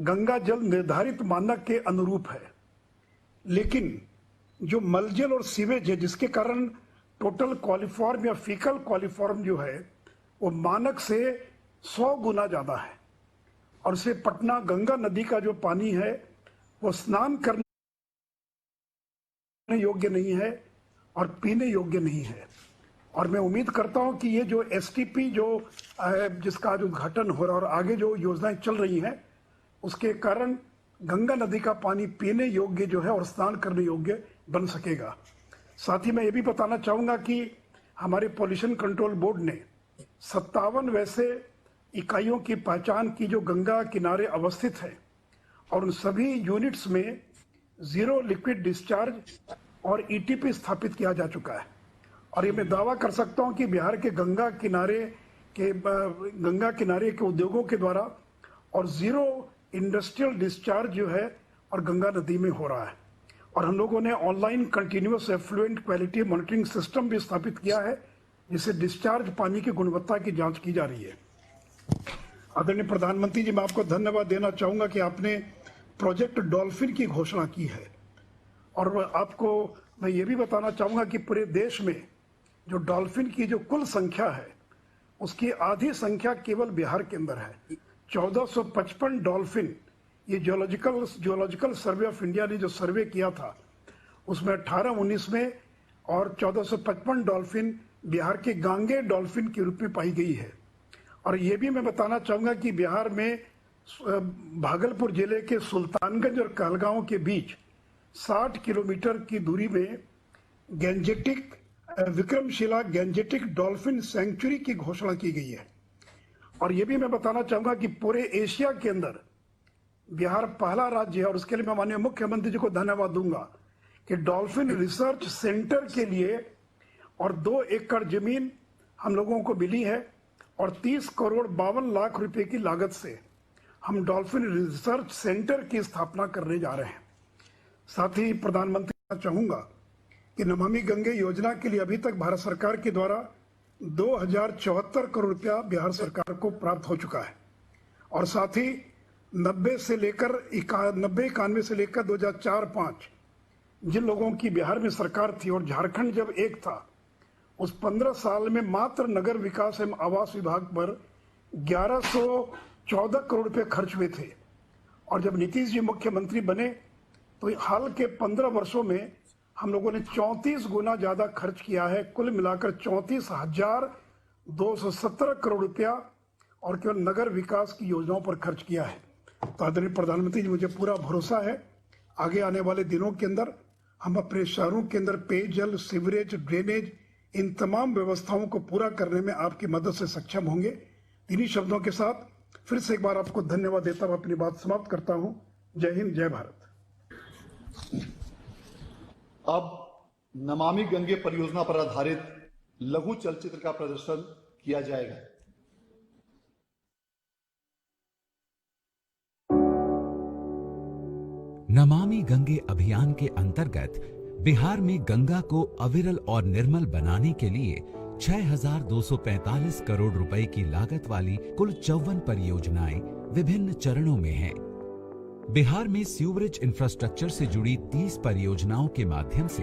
गंगा जल निर्धारित मानक के अनुरूप है, लेकिन जो मलजल और सीवेज है जिसके कारण टोटल कॉलिफॉर्म या फीकल कॉलिफॉर्म जो है वो मानक से 100 गुना ज़्यादा है। और से पटना गंगा नदी का जो पानी है वो स्नान करने योग्य नहीं है और पीने योग्य नहीं है। और मैं उम्मीद करता हूं कि ये जो एसटीपी जो जिसका आज उद्घाटन हो रहा है और आगे जो योजनाएं चल रही हैं उसके कारण गंगा नदी का पानी पीने योग्य जो है और स्नान करने योग्य बन सकेगा। साथ ही मैं ये भी बताना चाहूँगा कि हमारे पॉल्यूशन कंट्रोल बोर्ड ने 57 वैसे इकाइयों की पहचान की जो गंगा किनारे अवस्थित है और उन सभी यूनिट्स में जीरो लिक्विड डिस्चार्ज और ईटीपी स्थापित किया जा चुका है। और ये मैं दावा कर सकता हूँ कि बिहार के गंगा किनारे के उद्योगों के द्वारा और जीरो इंडस्ट्रियल डिस्चार्ज जो है और गंगा नदी में हो रहा है। और हम लोगों ने online continuous effluent quality monitoring system भी स्थापित किया है जिससे डिस्चार्ज पानी की गुणवत्ता की जांच की जा रही है। आदरणीय प्रधानमंत्री जी, मैं आपको धन्यवाद देना चाहूंगा कि आपने प्रोजेक्ट डॉल्फिन की घोषणा की है। और आपको मैं ये भी बताना चाहूंगा कि पूरे देश में जो डॉल्फिन की जो कुल संख्या है उसकी आधी संख्या केवल बिहार के अंदर है। 1455 डॉल्फिन, ये जियोलॉजिकल सर्वे ऑफ इंडिया ने जो सर्वे किया था उसमें 18-19 में और 1455 डॉल्फिन बिहार के गांगे डॉल्फिन के रूप में पाई गई है। और ये भी मैं बताना चाहूँगा कि बिहार में भागलपुर जिले के सुल्तानगंज और कहलगांव के बीच 60 किलोमीटर की दूरी में विक्रमशिला गैंजेटिक डॉल्फिन सेंचुरी की घोषणा की गई है। और ये भी मैं बताना चाहूँगा कि पूरे एशिया के अंदर बिहार पहला राज्य है और उसके लिए मैं माननीय मुख्यमंत्री जी को धन्यवाद दूंगा कि डॉल्फिन रिसर्च सेंटर के लिए और 2 एकड़ जमीन हम लोगों को मिली है और 30 करोड़ 52 लाख रुपए की लागत से हम डॉल्फिन रिसर्च सेंटर की स्थापना करने जा रहे हैं। साथ ही प्रधानमंत्री चाहूंगा कि नमामि गंगे योजना के लिए अभी तक भारत सरकार के द्वारा 2074 करोड़ रुपया बिहार सरकार को प्राप्त हो चुका है। और साथ ही 91 से लेकर 2004-05 जिन लोगों की बिहार में सरकार थी और झारखंड जब एक था, उस 15 साल में मात्र नगर विकास एवं आवास विभाग पर 1114 करोड़ रुपए खर्च हुए थे। और जब नीतीश जी मुख्यमंत्री बने तो हाल के 15 वर्षों में हम लोगों ने 34 गुना ज्यादा खर्च किया है। कुल मिलाकर 34,217 करोड़ रुपया और केवल नगर विकास की योजनाओं पर खर्च किया है। तो आदरणीय प्रधानमंत्री जी, मुझे पूरा भरोसा है आगे आने वाले दिनों के अंदर हम अपने शहरों के अंदर पेयजल, सीवरेज, ड्रेनेज, इन तमाम व्यवस्थाओं को पूरा करने में आपकी मदद से सक्षम होंगे। इन्हीं शब्दों के साथ फिर से एक बार आपको धन्यवाद देता हुआ अपनी बात समाप्त करता हूं। जय हिंद, जय भारत। अब नमामि गंगे परियोजना पर आधारित लघु चलचित्र का प्रदर्शन किया जाएगा। नमामि गंगे अभियान के अंतर्गत बिहार में गंगा को अविरल और निर्मल बनाने के लिए 6,245 करोड़ रुपए की लागत वाली कुल 54 परियोजनाएं विभिन्न चरणों में हैं। बिहार में सीवरेज इंफ्रास्ट्रक्चर से जुड़ी 30 परियोजनाओं के माध्यम से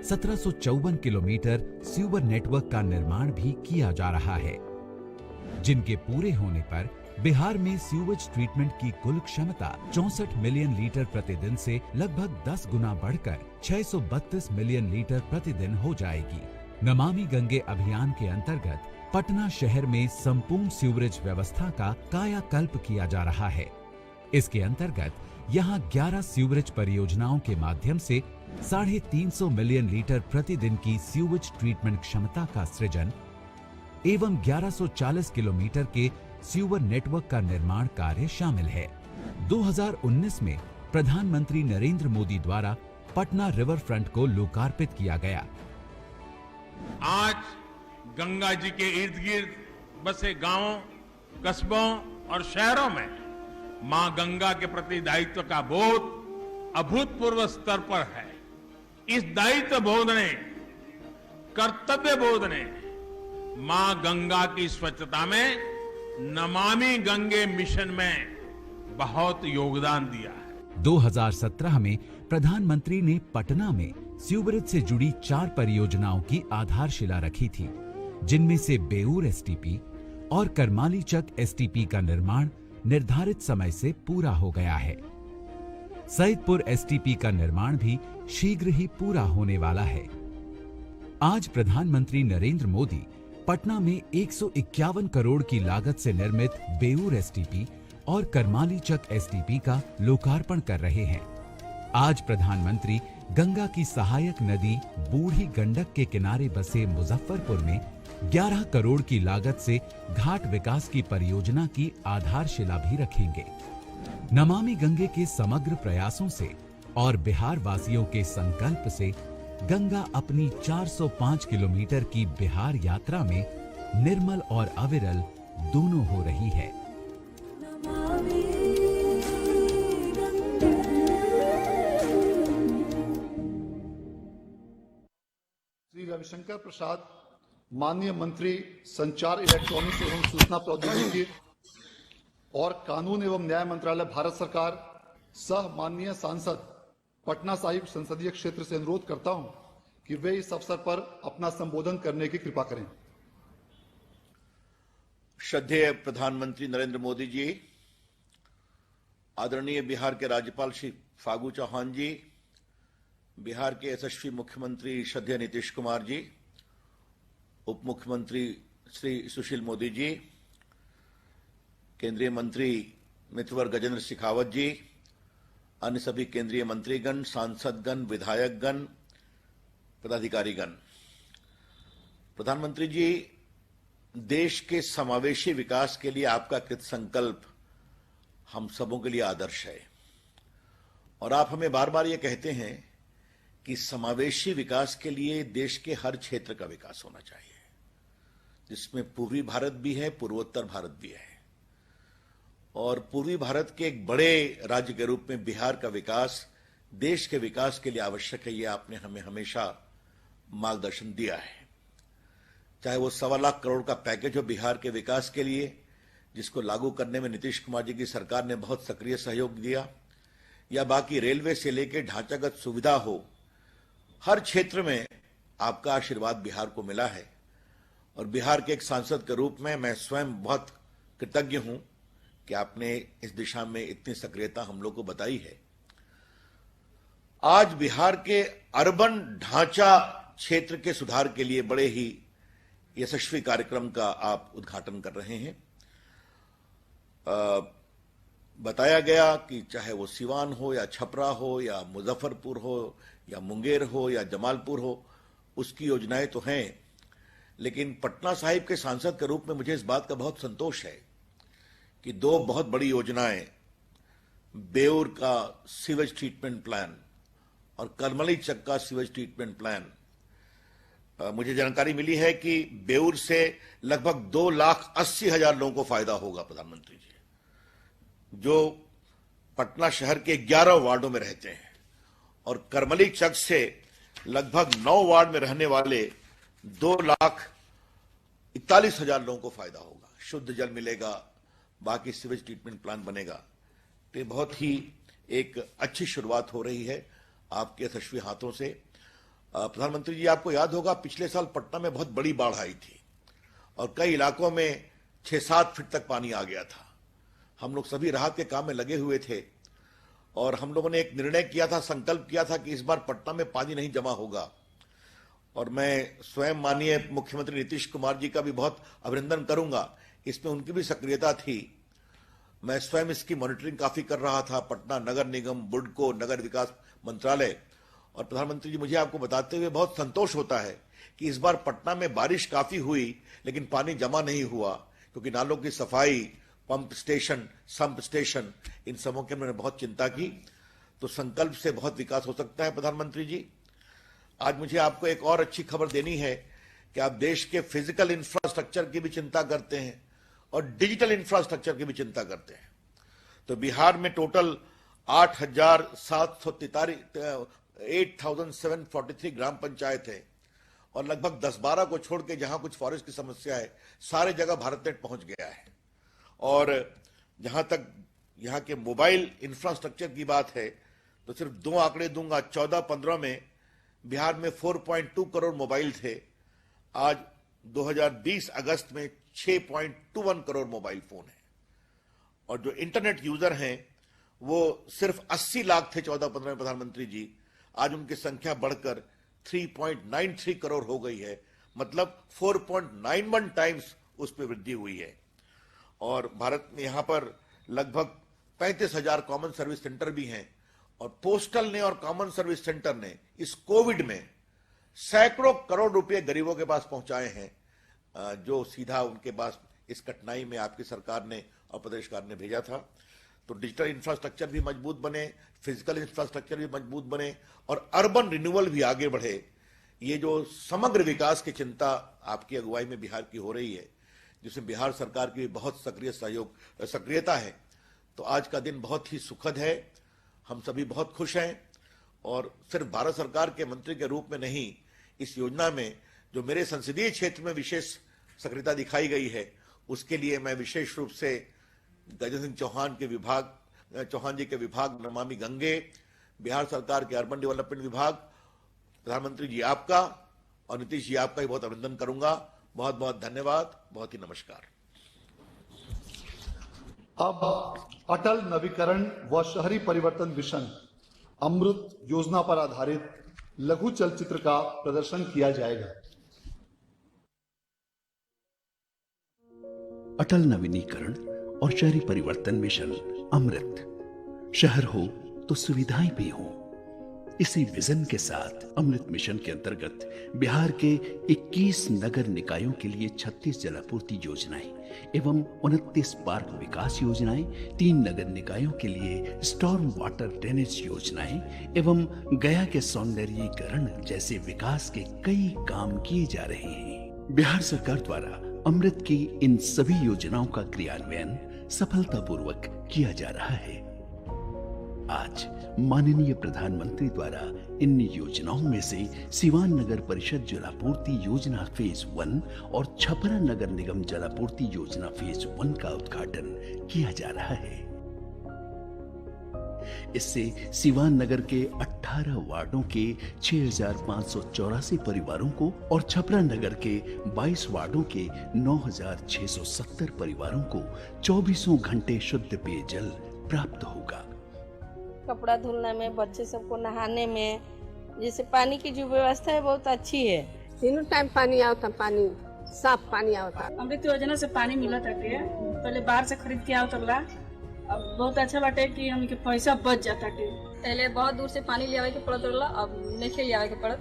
1754 किलोमीटर सीवर नेटवर्क का निर्माण भी किया जा रहा है, जिनके पूरे होने पर बिहार में सीवेज ट्रीटमेंट की कुल क्षमता 64 मिलियन लीटर प्रतिदिन से लगभग 10 गुना बढ़कर 632 मिलियन लीटर प्रतिदिन हो जाएगी। नमामि गंगे अभियान के अंतर्गत पटना शहर में संपूर्ण सीवरेज व्यवस्था का कायाकल्प किया जा रहा है। इसके अंतर्गत यहाँ 11 सीवरेज परियोजनाओं के माध्यम से 350 मिलियन लीटर प्रतिदिन की सीवेज ट्रीटमेंट क्षमता का सृजन एवं 1140 किलोमीटर के सीवर नेटवर्क का निर्माण कार्य शामिल है। 2019 में प्रधानमंत्री नरेंद्र मोदी द्वारा पटना रिवर फ्रंट को लोकार्पित किया गया। आज गंगा जी के इर्द गिर्द बसे गांवों, कस्बों और शहरों में मां गंगा के प्रति दायित्व का बोध अभूतपूर्व स्तर पर है। इस दायित्व बोध ने, कर्तव्य बोध ने मां गंगा की स्वच्छता में नमामि गंगे मिशन में बहुत योगदान दिया है। 2017 में प्रधानमंत्री ने पटना में सीवरेज से जुड़ी 4 परियोजनाओं की आधारशिला रखी थी, जिनमें से बेऊर एसटीपी और करमालीचक एसटीपी का निर्माण निर्धारित समय से पूरा हो गया है। सईदपुर एसटीपी का निर्माण भी शीघ्र ही पूरा होने वाला है। आज प्रधानमंत्री नरेंद्र मोदी पटना में 151 करोड़ की लागत से निर्मित बेऊर एसटीपी और करमालीचक एसटीपी का लोकार्पण कर रहे हैं। आज प्रधानमंत्री गंगा की सहायक नदी बूढ़ी गंडक के किनारे बसे मुजफ्फरपुर में 11 करोड़ की लागत से घाट विकास की परियोजना की आधारशिला भी रखेंगे। नमामि गंगे के समग्र प्रयासों से और बिहार वासियों के संकल्प से गंगा अपनी 405 किलोमीटर की बिहार यात्रा में निर्मल और अविरल दोनों हो रही है। श्री रविशंकर प्रसाद, माननीय मंत्री संचार, इलेक्ट्रॉनिक्स एवं सूचना प्रौद्योगिकी और कानून एवं न्याय मंत्रालय, भारत सरकार, सह माननीय सांसद पटना साहिब संसदीय क्षेत्र से अनुरोध करता हूं कि वे इस अवसर पर अपना संबोधन करने की कृपा करें। श्रद्धेय प्रधानमंत्री नरेंद्र मोदी जी, आदरणीय बिहार के राज्यपाल श्री फागू चौहान जी, बिहार के यशस्वी मुख्यमंत्री श्रद्धेय नीतीश कुमार जी, उप मुख्यमंत्री श्री सुशील मोदी जी, केंद्रीय मंत्री मित्रवर गजेंद्र शेखावत जी, अन्य सभी केंद्रीय मंत्रीगण, सांसदगण, विधायकगण, पदाधिकारीगण। प्रधानमंत्री जी, देश के समावेशी विकास के लिए आपका कृत संकल्प हम सबों के लिए आदर्श है और आप हमें बार बार ये कहते हैं कि समावेशी विकास के लिए देश के हर क्षेत्र का विकास होना चाहिए, जिसमें पूर्वी भारत भी है, पूर्वोत्तर भारत भी है। और पूर्वी भारत के एक बड़े राज्य के रूप में बिहार का विकास देश के विकास के लिए आवश्यक है, ये आपने हमें हमेशा मार्गदर्शन दिया है। चाहे वो 1.25 लाख करोड़ का पैकेज हो बिहार के विकास के लिए, जिसको लागू करने में नीतीश कुमार जी की सरकार ने बहुत सक्रिय सहयोग दिया, या बाकी रेलवे से लेकर ढांचागत सुविधा हो, हर क्षेत्र में आपका आशीर्वाद बिहार को मिला है। और बिहार के एक सांसद के रूप में मैं स्वयं बहुत कृतज्ञ हूं कि आपने इस दिशा में इतनी सक्रियता हम लोग को बताई है। आज बिहार के अर्बन ढांचा क्षेत्र के सुधार के लिए बड़े ही यशस्वी कार्यक्रम का आप उद्घाटन कर रहे हैं। बताया गया कि चाहे वो सिवान हो या छपरा हो या मुजफ्फरपुर हो या मुंगेर हो या जमालपुर हो, उसकी योजनाएं तो हैं, लेकिन पटना साहिब के सांसद के रूप में मुझे इस बात का बहुत संतोष है कि 2 बहुत बड़ी योजनाएं, बेऊर का सीवेज ट्रीटमेंट प्लान और करमलीचक का सीवेज ट्रीटमेंट प्लान, मुझे जानकारी मिली है कि बेऊर से लगभग 2,80,000 लोगों को फायदा होगा। प्रधानमंत्री जी, जो पटना शहर के 11 वार्डों में रहते हैं, और करमलीचक से लगभग 9 वार्ड में रहने वाले 2,41,000 लोगों को फायदा होगा। शुद्ध जल मिलेगा, बाकी सीवेज ट्रीटमेंट प्लान बनेगा। तो बहुत ही एक अच्छी शुरुआत हो रही है आपके यशस्वी हाथों से। प्रधानमंत्री जी, आपको याद होगा पिछले साल पटना में बहुत बड़ी बाढ़ आई थी और कई इलाकों में 6-7 फीट तक पानी आ गया था। हम लोग सभी राहत के काम में लगे हुए थे और हम लोगों ने एक निर्णय किया था, संकल्प किया था कि इस बार पटना में पानी नहीं जमा होगा। और मैं स्वयं माननीय मुख्यमंत्री नीतीश कुमार जी का भी बहुत अभिनंदन करूंगा, इसमें उनकी भी सक्रियता थी। मैं स्वयं इसकी मॉनिटरिंग काफी कर रहा था, पटना नगर निगम, बुडको, नगर विकास मंत्रालय। और प्रधानमंत्री जी, मुझे आपको बताते हुए बहुत संतोष होता है कि इस बार पटना में बारिश काफी हुई लेकिन पानी जमा नहीं हुआ, क्योंकि नालों की सफाई, पंप स्टेशन, संप स्टेशन, इन सबों की मैंने बहुत चिंता की। तो संकल्प से बहुत विकास हो सकता है। प्रधानमंत्री जी, आज मुझे आपको एक और अच्छी खबर देनी है कि आप देश के फिजिकल इंफ्रास्ट्रक्चर की भी चिंता करते हैं और डिजिटल इंफ्रास्ट्रक्चर की भी चिंता करते हैं। तो बिहार में टोटल 8,743 ग्राम पंचायत है और लगभग 10-12 को छोड़ के जहां कुछ फॉरेस्ट की समस्या है, सारे जगह भारत नेट पहुंच गया है। और जहां तक यहाँ के मोबाइल इंफ्रास्ट्रक्चर की बात है तो सिर्फ दो आंकड़े दूंगा। 14-15 में बिहार में 4.2 करोड़ मोबाइल थे। आज 2020 अगस्त में 6.21 करोड़ मोबाइल फोन है। और जो इंटरनेट यूजर हैं वो सिर्फ 80 लाख थे 14-15 में प्रधानमंत्री जी, आज उनकी संख्या बढ़कर 3.93 करोड़ हो गई है। मतलब 4.91 टाइम्स उस पर वृद्धि हुई है। और भारत में यहां पर लगभग 35,000 कॉमन सर्विस सेंटर भी हैं। और पोस्टल ने और कॉमन सर्विस सेंटर ने इस कोविड में सैकड़ों करोड़ रुपए गरीबों के पास पहुंचाए हैं, जो सीधा उनके पास इस कठिनाई में आपकी सरकार ने और प्रदेश सरकार ने भेजा था। तो डिजिटल इंफ्रास्ट्रक्चर भी मजबूत बने, फिजिकल इंफ्रास्ट्रक्चर भी मजबूत बने और अर्बन रिन्यूअल भी आगे बढ़े। ये जो समग्र विकास की चिंता आपकी अगुवाई में बिहार की हो रही है, जिसमें बिहार सरकार की बहुत सक्रियता है, तो आज का दिन बहुत ही सुखद है। हम सभी बहुत खुश हैं। और सिर्फ भारत सरकार के मंत्री के रूप में नहीं, इस योजना में जो मेरे संसदीय क्षेत्र में विशेष सक्रियता दिखाई गई है, उसके लिए मैं विशेष रूप से गजेंद्र सिंह चौहान जी के विभाग नमामि गंगे, बिहार सरकार के अर्बन डेवलपमेंट विभाग, प्रधानमंत्री जी आपका और नीतीश जी आपका ही बहुत अभिनंदन करूंगा। बहुत बहुत धन्यवाद। बहुत ही नमस्कार। अब अटल नवीकरण व शहरी परिवर्तन मिशन अमृत योजना पर आधारित लघु चलचित्र का प्रदर्शन किया जाएगा। अटल नवीनीकरण और शहरी परिवर्तन मिशन अमृत। शहर हो तो सुविधाएं भी हो। इसी विजन के साथ अमृत मिशन के अंतर्गत बिहार के 21 नगर निकायों के लिए 36 जलापूर्ति योजनाएं एवं 29 पार्क विकास योजनाएं, 3 नगर निकायों के लिए स्टॉर्म वाटर ड्रेनेज योजनाएं एवं गया के सौंदर्यीकरण जैसे विकास के कई काम किए जा रहे हैं। बिहार सरकार द्वारा अमृत की इन सभी योजनाओं का क्रियान्वयन सफलतापूर्वक किया जा रहा है। आज माननीय प्रधानमंत्री द्वारा इन योजनाओं में से सिवान नगर परिषद जलापूर्ति योजना फेज 1 और छपरा नगर निगम जलापूर्ति योजना फेज 1 का उद्घाटन किया जा रहा है। इससे सिवान नगर के 18 वार्डों के 6,584 परिवारों को और छपरा नगर के 22 वार्डों के 9,670 परिवारों को 24 घंटे शुद्ध पेयजल प्राप्त होगा। कपड़ा धुलने में, बच्चे सबको नहाने में, जैसे पानी की जो व्यवस्था है बहुत अच्छी है। तीनों टाइम पानी आता, पानी साफ पानी आता। अमृत योजना से पानी मिला करते है, पहले बाहर से खरीद के आवत रहा। अब बहुत अच्छा बाटे कि हमके पैसा बच जाता है। पहले बहुत दूर से पानी ले आवे के पड़त रहा, अब नहीं ले आवे के पड़त।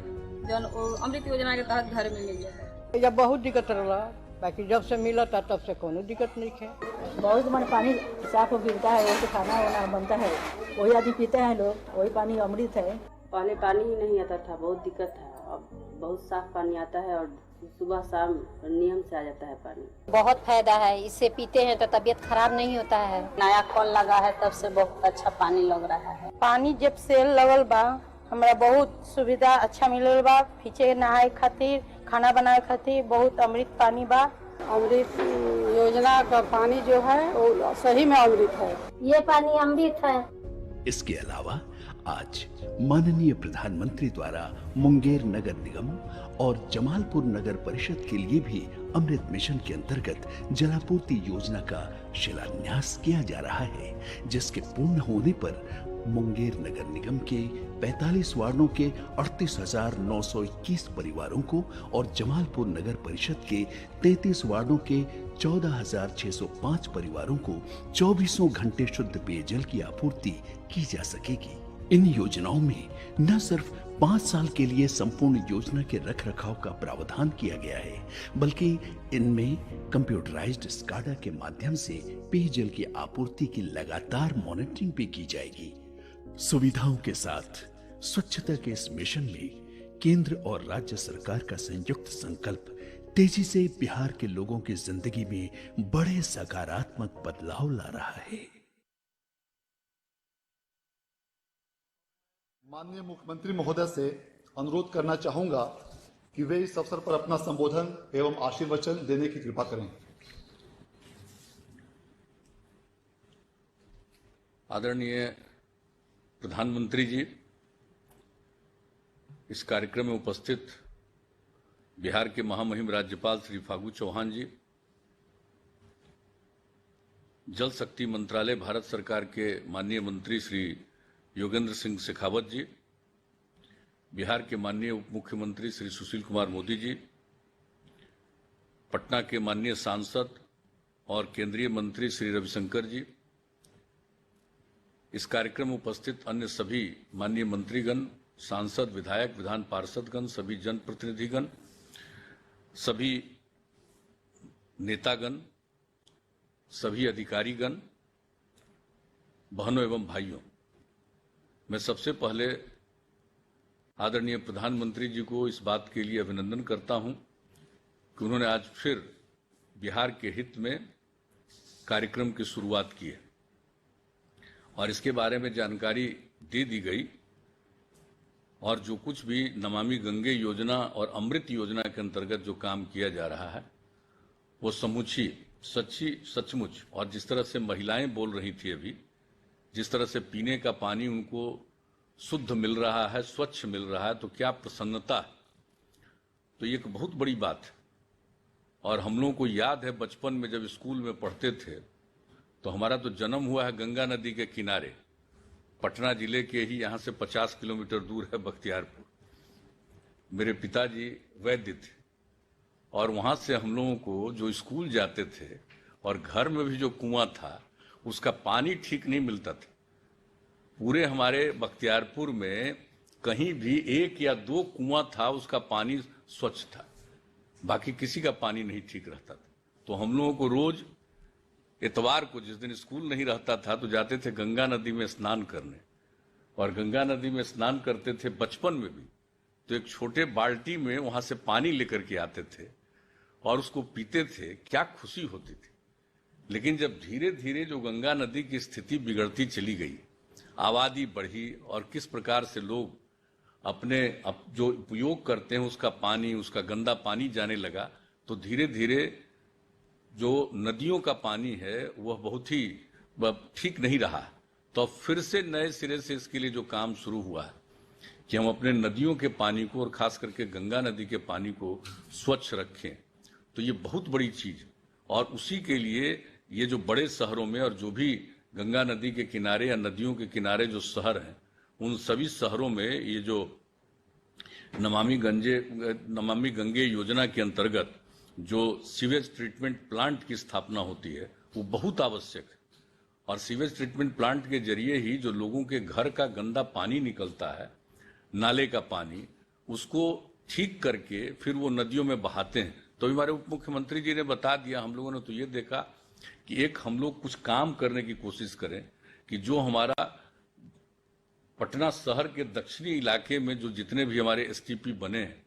जौन अमृत योजना के तहत घर में मिल जाता। जब बहुत दिक्कत रहा, बाकी जब से मिला था तब से कोनो दिक्कत नहीं है। बहुत मन पानी साफ गिरता है, वही खाना वाना बनता है, वही आदमी पीते हैं लोग, वही पानी अमृत है। पहले पानी ही नहीं आता था, बहुत दिक्कत था। अब बहुत साफ पानी आता है और सुबह शाम नियम से आ जाता है पानी। बहुत फायदा है, इससे पीते हैं तो तबीयत खराब नहीं होता है। नया कॉल लगा है तब से बहुत अच्छा पानी लग रहा है। पानी जब से लगल बा हमरा बहुत सुविधा अच्छा मिलल बा। पीछे नहाए खातिर, खाना बनाए खातिर बहुत अमृत पानी बा। अमृत योजना का पानी जो है वो सही में अमृत है। ये पानी अमृत है। इसके अलावा आज माननीय प्रधानमंत्री द्वारा मुंगेर नगर निगम और जमालपुर नगर परिषद के लिए भी अमृत मिशन के अंतर्गत जलापूर्ति योजना का शिलान्यास किया जा रहा है, जिसके पूर्ण होने पर मुंगेर नगर निगम के 45 वार्डों के 38,921 परिवारों को और जमालपुर नगर परिषद के 33 वार्डों के 14,605 परिवारों को 24 घंटे शुद्ध पेयजल की आपूर्ति की जा सकेगी। इन योजनाओं में न सिर्फ 5 साल के लिए संपूर्ण योजना के रखरखाव का प्रावधान किया गया है, बल्कि इनमें कंप्यूटराइज्ड स्काडा के माध्यम से पेयजल की आपूर्ति की लगातार मॉनिटरिंग भी की जाएगी। सुविधाओं के साथ स्वच्छता के इस मिशन में केंद्र और राज्य सरकार का संयुक्त संकल्प तेजी से बिहार के लोगों की जिंदगी में बड़े सकारात्मक बदलाव ला रहा है। माननीय मुख्यमंत्री महोदय से अनुरोध करना चाहूंगा कि वे इस अवसर पर अपना संबोधन एवं आशीर्वचन देने की कृपा करें। आदरणीय प्रधानमंत्री जी, इस कार्यक्रम में उपस्थित बिहार के महामहिम राज्यपाल श्री फागू चौहान जी, जल शक्ति मंत्रालय भारत सरकार के माननीय मंत्री श्री योगेंद्र सिंह शेखावत जी, बिहार के माननीय उप मुख्यमंत्री श्री सुशील कुमार मोदी जी, पटना के माननीय सांसद और केंद्रीय मंत्री श्री रविशंकर जी, इस कार्यक्रम में उपस्थित अन्य सभी माननीय मंत्रीगण, सांसद, विधायक, विधान पार्षदगण, सभी जनप्रतिनिधिगण, सभी नेतागण, सभी अधिकारीगण, बहनों एवं भाइयों, मैं सबसे पहले आदरणीय प्रधानमंत्री जी को इस बात के लिए अभिनंदन करता हूं कि उन्होंने आज फिर बिहार के हित में कार्यक्रम की शुरुआत की है और इसके बारे में जानकारी दे दी गई और जो कुछ भी नमामि गंगे योजना और अमृत योजना के अंतर्गत जो काम किया जा रहा है वो सचमुच और जिस तरह से महिलाएं बोल रही थी अभी, जिस तरह से पीने का पानी उनको शुद्ध मिल रहा है, स्वच्छ मिल रहा है, तो क्या प्रसन्नता है। तो ये एक बहुत बड़ी बात है। और हम लोगों को याद है बचपन में जब स्कूल में पढ़ते थे तो हमारा तो जन्म हुआ है गंगा नदी के किनारे, पटना जिले के ही यहाँ से 50 किलोमीटर दूर है बख्तियारपुर। मेरे पिताजी वैद्य थे और वहाँ से हम लोगों को जो स्कूल जाते थे और घर में भी जो कुआं था उसका पानी ठीक नहीं मिलता था। पूरे हमारे बख्तियारपुर में कहीं भी 1 या 2 कुआं था, उसका पानी स्वच्छ था, बाकी किसी का पानी नहीं ठीक रहता था। तो हम लोगों को रोज इतवार को, जिस दिन स्कूल नहीं रहता था, तो जाते थे गंगा नदी में स्नान करने और गंगा नदी में स्नान करते थे बचपन में भी। तो एक छोटे बाल्टी में वहां से पानी लेकर के आते थे और उसको पीते थे, क्या खुशी होती थी। लेकिन जब धीरे धीरे जो गंगा नदी की स्थिति बिगड़ती चली गई, आबादी बढ़ी और किस प्रकार से लोग अपने जो उपयोग करते हैं उसका पानी, उसका गंदा पानी जाने लगा, तो धीरे धीरे जो नदियों का पानी है वह बहुत ही ठीक नहीं रहा। तो फिर से नए सिरे से इसके लिए जो काम शुरू हुआ है कि हम अपने नदियों के पानी को और खास करके गंगा नदी के पानी को स्वच्छ रखें, तो ये बहुत बड़ी चीज। और उसी के लिए ये जो बड़े शहरों में और जो भी गंगा नदी के किनारे या नदियों के किनारे जो शहर हैं, उन सभी शहरों में ये जो नमामि गंगे योजना के अंतर्गत जो सीवेज ट्रीटमेंट प्लांट की स्थापना होती है वो बहुत आवश्यक है। और सीवेज ट्रीटमेंट प्लांट के जरिए ही जो लोगों के घर का गंदा पानी निकलता है, नाले का पानी, उसको ठीक करके फिर वो नदियों में बहाते हैं। तो हमारे उप मुख्यमंत्री जी ने बता दिया, हम लोगों ने तो ये देखा कि एक हम लोग कुछ काम करने की कोशिश करें कि जो हमारा पटना शहर के दक्षिणी इलाके में जो जितने भी हमारे एसटीपी बने हैं,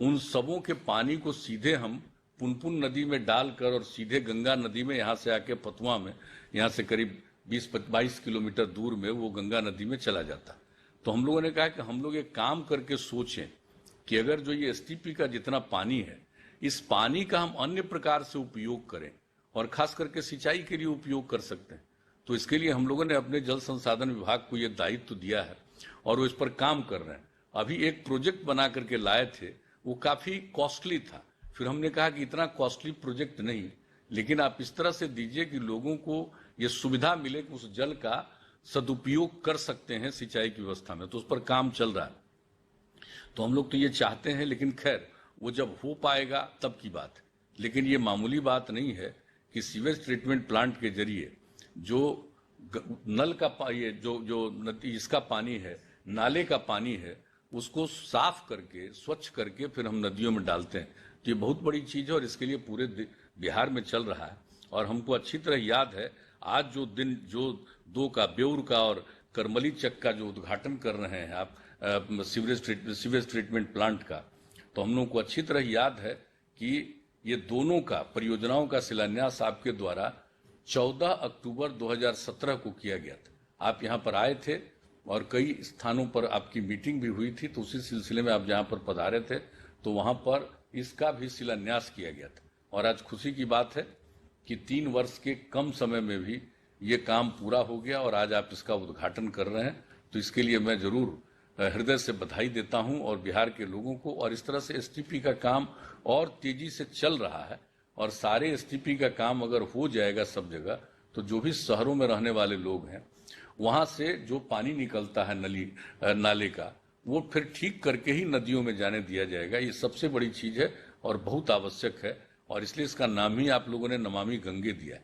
उन सबों के पानी को सीधे हम पुनपुन नदी में डालकर और सीधे गंगा नदी में यहाँ से आके फतुआ में, यहाँ से करीब 20-22 किलोमीटर दूर में वो गंगा नदी में चला जाता। तो हम लोगों ने कहा कि हम लोग एक काम करके सोचें कि अगर जो ये एसटीपी का जितना पानी है, इस पानी का हम अन्य प्रकार से उपयोग करें और खास करके सिंचाई के लिए उपयोग कर सकते हैं। तो इसके लिए हम लोगों ने अपने जल संसाधन विभाग को ये दायित्व दिया है और वो इस पर काम कर रहे हैं। अभी एक प्रोजेक्ट बना करके लाए थे, वो काफी कॉस्टली था। फिर हमने कहा कि इतना कॉस्टली प्रोजेक्ट नहीं, लेकिन आप इस तरह से दीजिए कि लोगों को ये सुविधा मिले कि उस जल का सदुपयोग कर सकते हैं सिंचाई की व्यवस्था में। तो उस पर काम चल रहा है। तो हम लोग तो ये चाहते हैं, लेकिन खैर वो जब हो पाएगा तब की बात है। लेकिन ये मामूली बात नहीं है कि सीवेज ट्रीटमेंट प्लांट के जरिए जो नल का ये जो नदी इसका पानी है, नाले का पानी है, उसको साफ करके स्वच्छ करके फिर हम नदियों में डालते हैं। तो ये बहुत बड़ी चीज है और इसके लिए पूरे बिहार में चल रहा है। और हमको अच्छी तरह याद है आज जो दिन जो 2 का बेउर का और करमली चक का जो उद्घाटन कर रहे हैं आप सीवेज ट्रीटमेंट प्लांट का, तो हम लोगों को अच्छी तरह याद है कि ये दोनों का परियोजनाओं का शिलान्यास आपके द्वारा 14 अक्टूबर 2017 को किया गया था। आप यहाँ पर आए थे और कई स्थानों पर आपकी मीटिंग भी हुई थी। तो उसी सिलसिले में आप जहाँ पर पधारे थे तो वहाँ पर इसका भी शिलान्यास किया गया था। और आज खुशी की बात है कि 3 वर्ष के कम समय में भी ये काम पूरा हो गया और आज आप इसका उद्घाटन कर रहे हैं, तो इसके लिए मैं जरूर हृदय से बधाई देता हूं और बिहार के लोगों को। और इस तरह से एसटीपी का काम और तेजी से चल रहा है और सारे एसटीपी का काम अगर हो जाएगा सब जगह, तो जो भी शहरों में रहने वाले लोग हैं वहां से जो पानी निकलता है नाले का, वो फिर ठीक करके ही नदियों में जाने दिया जाएगा। ये सबसे बड़ी चीज है और बहुत आवश्यक है, और इसलिए इसका नाम ही आप लोगों ने नमामि गंगे दिया है।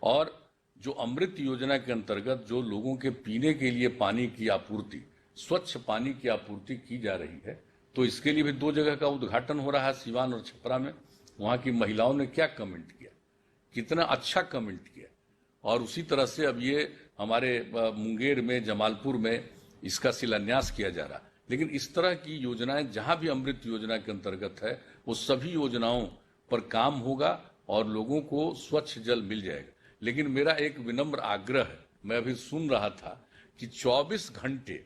और जो अमृत योजना के अंतर्गत जो लोगों के पीने के लिए पानी की आपूर्ति, स्वच्छ पानी की आपूर्ति की जा रही है, तो इसके लिए भी 2 जगह का उद्घाटन हो रहा है, सिवान और छपरा में। वहां की महिलाओं ने क्या कमेंट किया, कितना अच्छा कमेंट किया। और उसी तरह से अब ये हमारे मुंगेर में, जमालपुर में इसका शिलान्यास किया जा रहा है। लेकिन इस तरह की योजनाएं जहां भी अमृत योजना के अंतर्गत है, वो सभी योजनाओं पर काम होगा और लोगों को स्वच्छ जल मिल जाएगा। लेकिन मेरा एक विनम्र आग्रह है, मैं अभी सुन रहा था कि 24 घंटे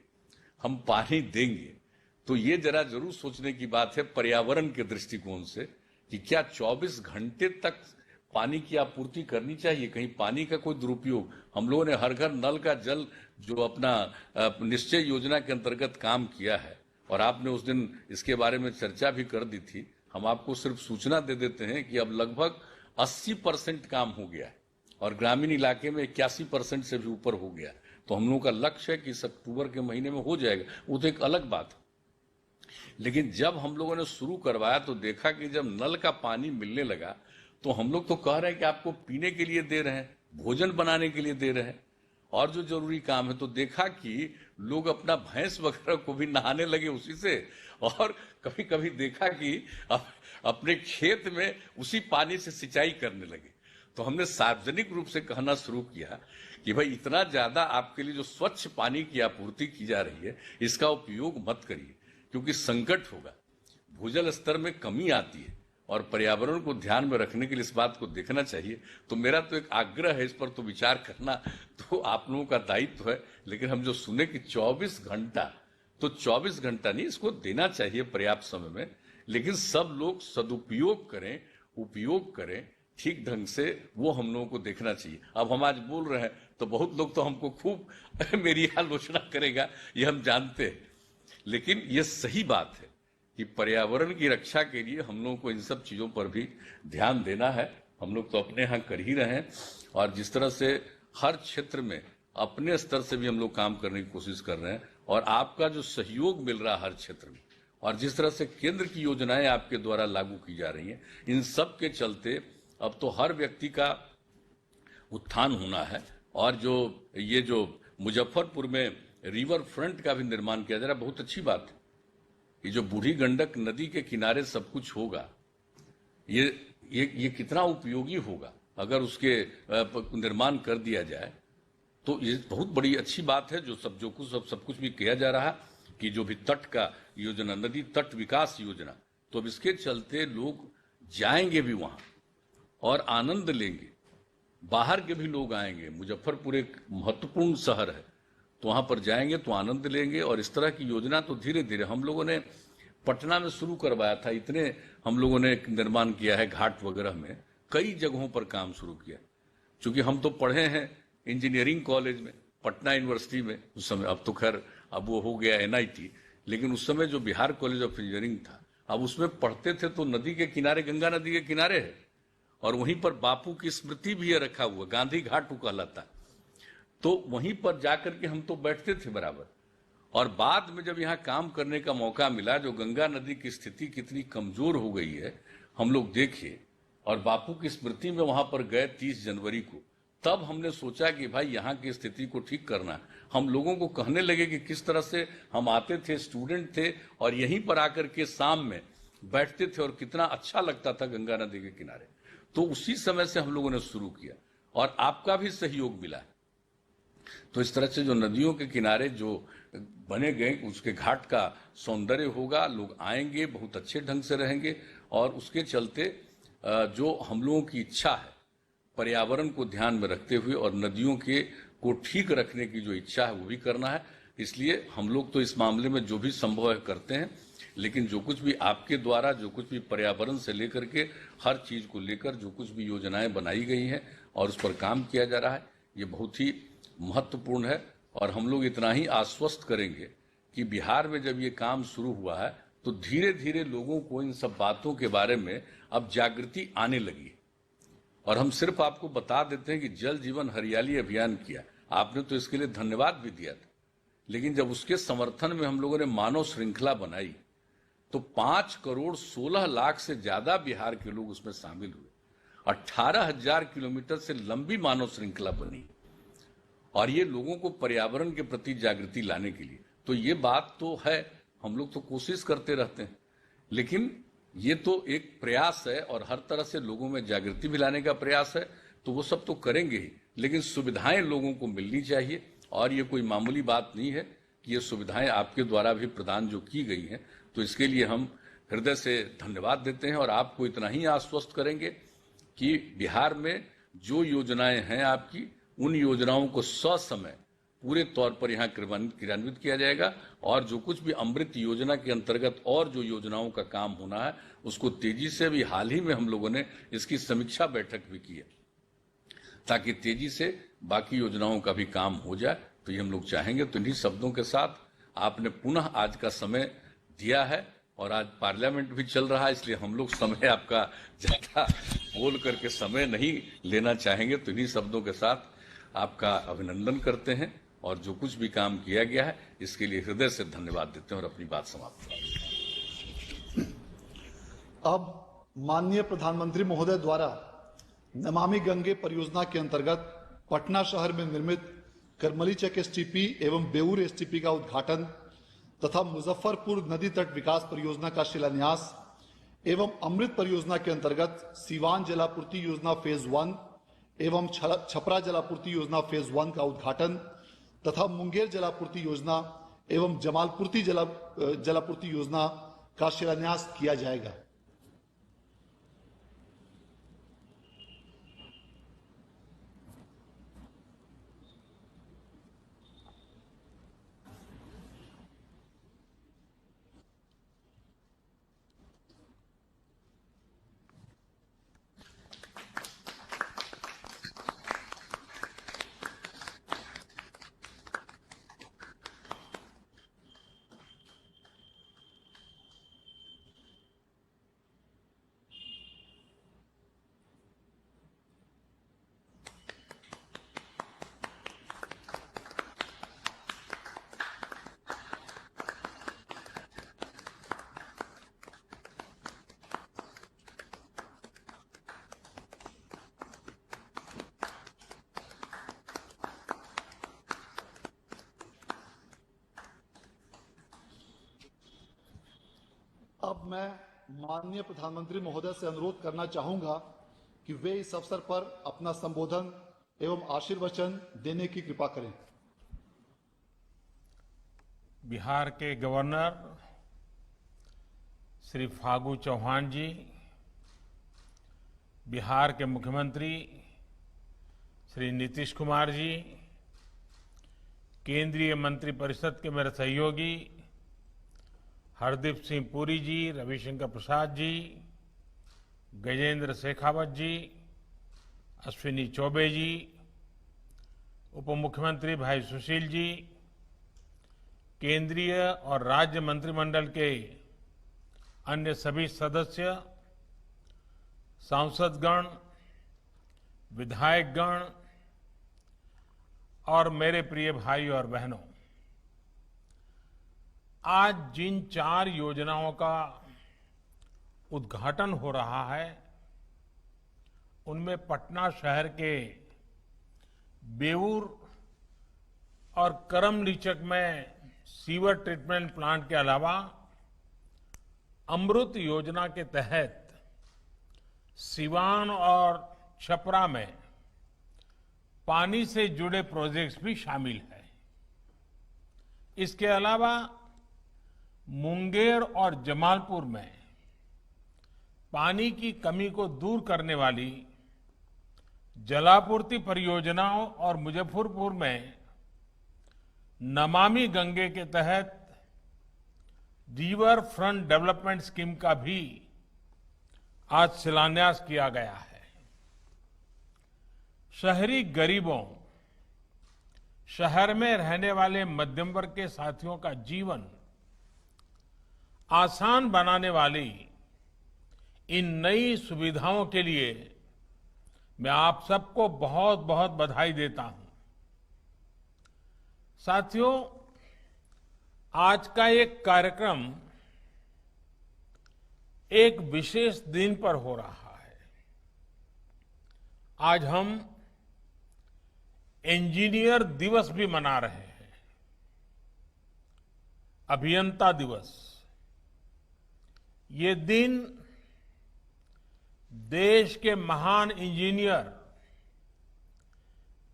हम पानी देंगे, तो ये जरा जरूर सोचने की बात है पर्यावरण के दृष्टिकोण से कि क्या 24 घंटे तक पानी की आपूर्ति करनी चाहिए। कहीं पानी का कोई दुरुपयोग। हम लोगों ने हर घर नल का जल जो अपना निश्चय योजना के अंतर्गत काम किया है, और आपने उस दिन इसके बारे में चर्चा भी कर दी थी। हम आपको सिर्फ सूचना दे देते हैं कि अब लगभग 80% काम हो गया है और ग्रामीण इलाके में 81% से भी ऊपर हो गया। तो हम लोगों का लक्ष्य है कि इस अक्टूबर के महीने में हो जाएगा, वो तो एक अलग बात है। लेकिन जब हम लोगों ने शुरू करवाया तो देखा कि जब नल का पानी मिलने लगा तो हम लोग तो कह रहे हैं कि आपको पीने के लिए दे रहे हैं, भोजन बनाने के लिए दे रहे हैं और जो जरूरी काम है, तो देखा कि लोग अपना भैंस वगैरह को भी नहाने लगे उसी से, और कभी कभी देखा कि अपने खेत में उसी पानी से सिंचाई करने लगे। तो हमने सार्वजनिक रूप से कहना शुरू किया कि भाई इतना ज्यादा आपके लिए जो स्वच्छ पानी की आपूर्ति की जा रही है, इसका उपयोग मत करिए, क्योंकि संकट होगा, भूजल स्तर में कमी आती है और पर्यावरण को ध्यान में रखने के लिए इस बात को देखना चाहिए। तो मेरा तो एक आग्रह है, इस पर तो विचार करना तो आप लोगों का दायित्व है। लेकिन हम जो सुने कि 24 घंटा, तो 24 घंटा नहीं, इसको देना चाहिए पर्याप्त समय में, लेकिन सब लोग सदुपयोग करें, उपयोग करें ठीक ढंग से, वो हम लोगों को देखना चाहिए। अब हम आज बोल रहे हैं तो बहुत लोग तो हमको खूब मेरी आलोचना करेगा, ये हम जानते हैं, लेकिन ये सही बात है कि पर्यावरण की रक्षा के लिए हम लोगों को इन सब चीजों पर भी ध्यान देना है। हम लोग तो अपने यहाँ कर ही रहे हैं, और जिस तरह से हर क्षेत्र में अपने स्तर से भी हम लोग काम करने की कोशिश कर रहे हैं, और आपका जो सहयोग मिल रहा है हर क्षेत्र में, और जिस तरह से केंद्र की योजनाएं आपके द्वारा लागू की जा रही हैं, इन सब के चलते अब तो हर व्यक्ति का उत्थान होना है। और जो मुजफ्फरपुर में रिवर फ्रंट का भी निर्माण किया जा रहा है, बहुत अच्छी बात है। ये जो बूढ़ी गंडक नदी के किनारे सब कुछ होगा, ये कितना उपयोगी होगा अगर उसके निर्माण कर दिया जाए, तो ये बहुत बड़ी अच्छी बात है। जो सब कुछ भी किया जा रहा है कि जो भी तट का योजना, नदी तट विकास योजना, तो अब इसके चलते लोग जाएंगे भी वहां और आनंद लेंगे, बाहर के भी लोग आएंगे। मुजफ्फरपुर एक महत्वपूर्ण शहर है, तो वहां पर जाएंगे तो आनंद लेंगे। और इस तरह की योजना तो धीरे धीरे हम लोगों ने पटना में शुरू करवाया था, इतने हम लोगों ने निर्माण किया है, घाट वगैरह में कई जगहों पर काम शुरू किया। चूंकि हम तो पढ़े हैं इंजीनियरिंग कॉलेज में, पटना यूनिवर्सिटी में उस समय, अब तो खैर अब वो हो गया NIT, लेकिन उस समय जो बिहार कॉलेज ऑफ इंजीनियरिंग था, अब उसमें पढ़ते थे तो नदी के किनारे, गंगा नदी के किनारे है, और वहीं पर बापू की स्मृति भी है रखा हुआ, गांधी घाट वो कहलाता है। तो वहीं पर जाकर के हम तो बैठते थे बराबर। और बाद में जब यहाँ काम करने का मौका मिला, जो गंगा नदी की स्थिति कितनी कमजोर हो गई है हम लोग देखे, और बापू की स्मृति में वहां पर गए 30 जनवरी को, तब हमने सोचा कि भाई यहाँ की स्थिति को ठीक करना है। हम लोगों को कहने लगे कि किस तरह से हम आते थे, स्टूडेंट थे, और यहीं पर आकर के शाम में बैठते थे और कितना अच्छा लगता था गंगा नदी के किनारे। तो उसी समय से हम लोगों ने शुरू किया और आपका भी सहयोग मिला है। तो इस तरह से जो नदियों के किनारे जो बने गए, उसके घाट का सौंदर्य होगा, लोग आएंगे, बहुत अच्छे ढंग से रहेंगे। और उसके चलते जो हम लोगों की इच्छा है पर्यावरण को ध्यान में रखते हुए और नदियों के को ठीक रखने की जो इच्छा है वो भी करना है। इसलिए हम लोग तो इस मामले में जो भी संभव है करते हैं, लेकिन जो कुछ भी आपके द्वारा, जो कुछ भी पर्यावरण से लेकर के हर चीज को लेकर जो कुछ भी योजनाएं बनाई गई हैं और उस पर काम किया जा रहा है, ये बहुत ही महत्वपूर्ण है। और हम लोग इतना ही आश्वस्त करेंगे कि बिहार में जब ये काम शुरू हुआ है तो धीरे धीरे लोगों को इन सब बातों के बारे में अब जागृति आने लगी है। और हम सिर्फ आपको बता देते हैं कि जल जीवन हरियाली अभियान किया, आपने तो इसके लिए धन्यवाद भी दिया था, लेकिन जब उसके समर्थन में हम लोगों ने मानव श्रृंखला बनाई तो 5 करोड़ 16 लाख से ज्यादा बिहार के लोग उसमें शामिल हुए। 18,000 किलोमीटर से लंबी मानव श्रृंखला बनी, और ये लोगों को पर्यावरण के प्रति जागृति लाने के लिए। तो ये बात तो है, हम लोग तो कोशिश करते रहते हैं, लेकिन ये तो एक प्रयास है और हर तरह से लोगों में जागृति भी लाने का प्रयास है, तो वो सब तो करेंगे ही, लेकिन सुविधाएं लोगों को मिलनी चाहिए। और ये कोई मामूली बात नहीं है कि ये सुविधाएं आपके द्वारा भी प्रदान जो की गई हैं, तो इसके लिए हम हृदय से धन्यवाद देते हैं। और आपको इतना ही आश्वस्त करेंगे कि बिहार में जो योजनाएं हैं आपकी, उन योजनाओं को ससमय पूरे तौर पर यहाँ क्रियान्वित किया जाएगा। और जो कुछ भी अमृत योजना के अंतर्गत और जो योजनाओं का काम होना है उसको तेजी से, भी हाल ही में हम लोगों ने इसकी समीक्षा बैठक भी की है, ताकि तेजी से बाकी योजनाओं का भी काम हो जाए। तो ये हम लोग चाहेंगे। तो इन्हीं शब्दों के साथ आपने पुनः आज का समय दिया है, और आज पार्लियामेंट भी चल रहा है, इसलिए हम लोग समय आपका ज्यादा बोल करके समय नहीं लेना चाहेंगे। तो इन्हीं शब्दों के साथ आपका अभिनंदन करते हैं, और जो कुछ भी काम किया गया है इसके लिए हृदय से धन्यवाद देते हैं और अपनी बात समाप्त करते हैं। अब माननीय प्रधानमंत्री महोदय द्वारा नमामि गंगे परियोजना के अंतर्गत पटना शहर में निर्मित करमलीचक एसटीपी एवं बेऊर एसटीपी का उद्घाटन तथा मुजफ्फरपुर नदी तट विकास परियोजना का शिलान्यास एवं अमृत परियोजना के अंतर्गत सीवान जलापूर्ति योजना फेज 1 एवं छपरा जलापूर्ति योजना फेज 1 का उद्घाटन तथा मुंगेर जलापूर्ति योजना एवं जमालपुर जलापूर्ति योजना का शिलान्यास किया जाएगा। अब मैं माननीय प्रधानमंत्री महोदय से अनुरोध करना चाहूंगा कि वे इस अवसर पर अपना संबोधन एवं आशीर्वचन देने की कृपा करें। बिहार के गवर्नर श्री फागू चौहान जी, बिहार के मुख्यमंत्री श्री नीतीश कुमार जी, केंद्रीय मंत्रिपरिषद के मेरे सहयोगी हरदीप सिंह पुरी जी, रविशंकर प्रसाद जी, गजेंद्र शेखावत जी, अश्विनी चौबे जी, उप मुख्यमंत्री भाई सुशील जी, केंद्रीय और राज्य मंत्रिमंडल के अन्य सभी सदस्य, सांसदगण, विधायकगण और मेरे प्रिय भाई और बहनों, आज जिन 4 योजनाओं का उद्घाटन हो रहा है उनमें पटना शहर के बेऊर और करमलीचक में सीवर ट्रीटमेंट प्लांट के अलावा अमृत योजना के तहत सिवान और छपरा में पानी से जुड़े प्रोजेक्ट्स भी शामिल हैं। इसके अलावा मुंगेर और जमालपुर में पानी की कमी को दूर करने वाली जलापूर्ति परियोजनाओं और मुजफ्फरपुर में नमामि गंगे के तहत रिवर फ्रंट डेवलपमेंट स्कीम का भी आज शिलान्यास किया गया है। शहरी गरीबों शहर में रहने वाले मध्यम वर्ग के साथियों का जीवन आसान बनाने वाली इन नई सुविधाओं के लिए मैं आप सबको बहुत बहुत बधाई देता हूं। साथियों, आज का एक कार्यक्रम एक विशेष दिन पर हो रहा है। आज हम इंजीनियर दिवस भी मना रहे हैं, अभियंता दिवस। ये दिन देश के महान इंजीनियर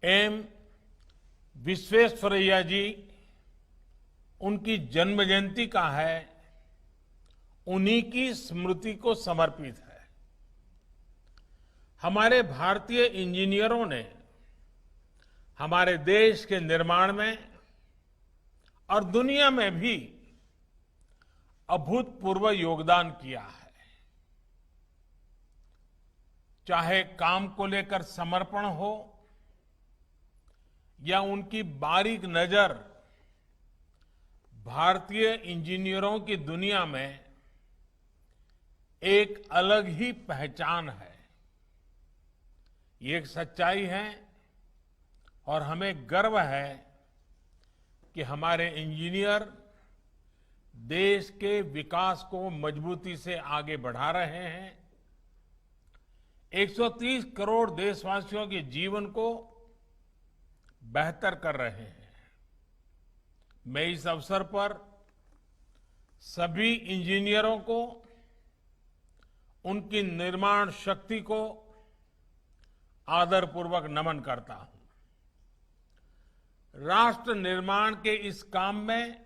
एम विश्वेश्वरैया जी, उनकी जन्म जयंती का है, उन्हीं की स्मृति को समर्पित है। हमारे भारतीय इंजीनियरों ने हमारे देश के निर्माण में और दुनिया में भी अभूतपूर्व योगदान किया है। चाहे काम को लेकर समर्पण हो या उनकी बारीक नजर भारतीय इंजीनियरों की दुनिया में एक अलग ही पहचान है। ये एक सच्चाई है और हमें गर्व है कि हमारे इंजीनियर देश के विकास को मजबूती से आगे बढ़ा रहे हैं। 130 करोड़ देशवासियों के जीवन को बेहतर कर रहे हैं। मैं इस अवसर पर सभी इंजीनियरों को, उनकी निर्माण शक्ति को आदरपूर्वक नमन करता हूं। राष्ट्र निर्माण के इस काम में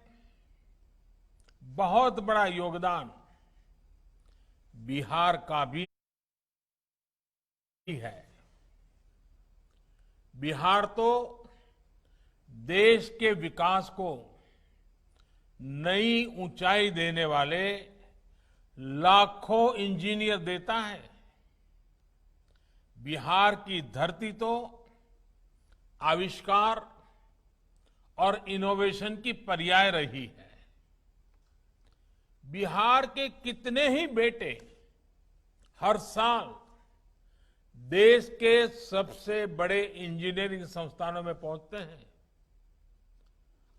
बहुत बड़ा योगदान बिहार का भी है। बिहार तो देश के विकास को नई ऊंचाई देने वाले लाखों इंजीनियर देता है। बिहार की धरती तो आविष्कार और इनोवेशन की पर्याय रही है। बिहार के कितने ही बेटे हर साल देश के सबसे बड़े इंजीनियरिंग संस्थानों में पहुंचते हैं,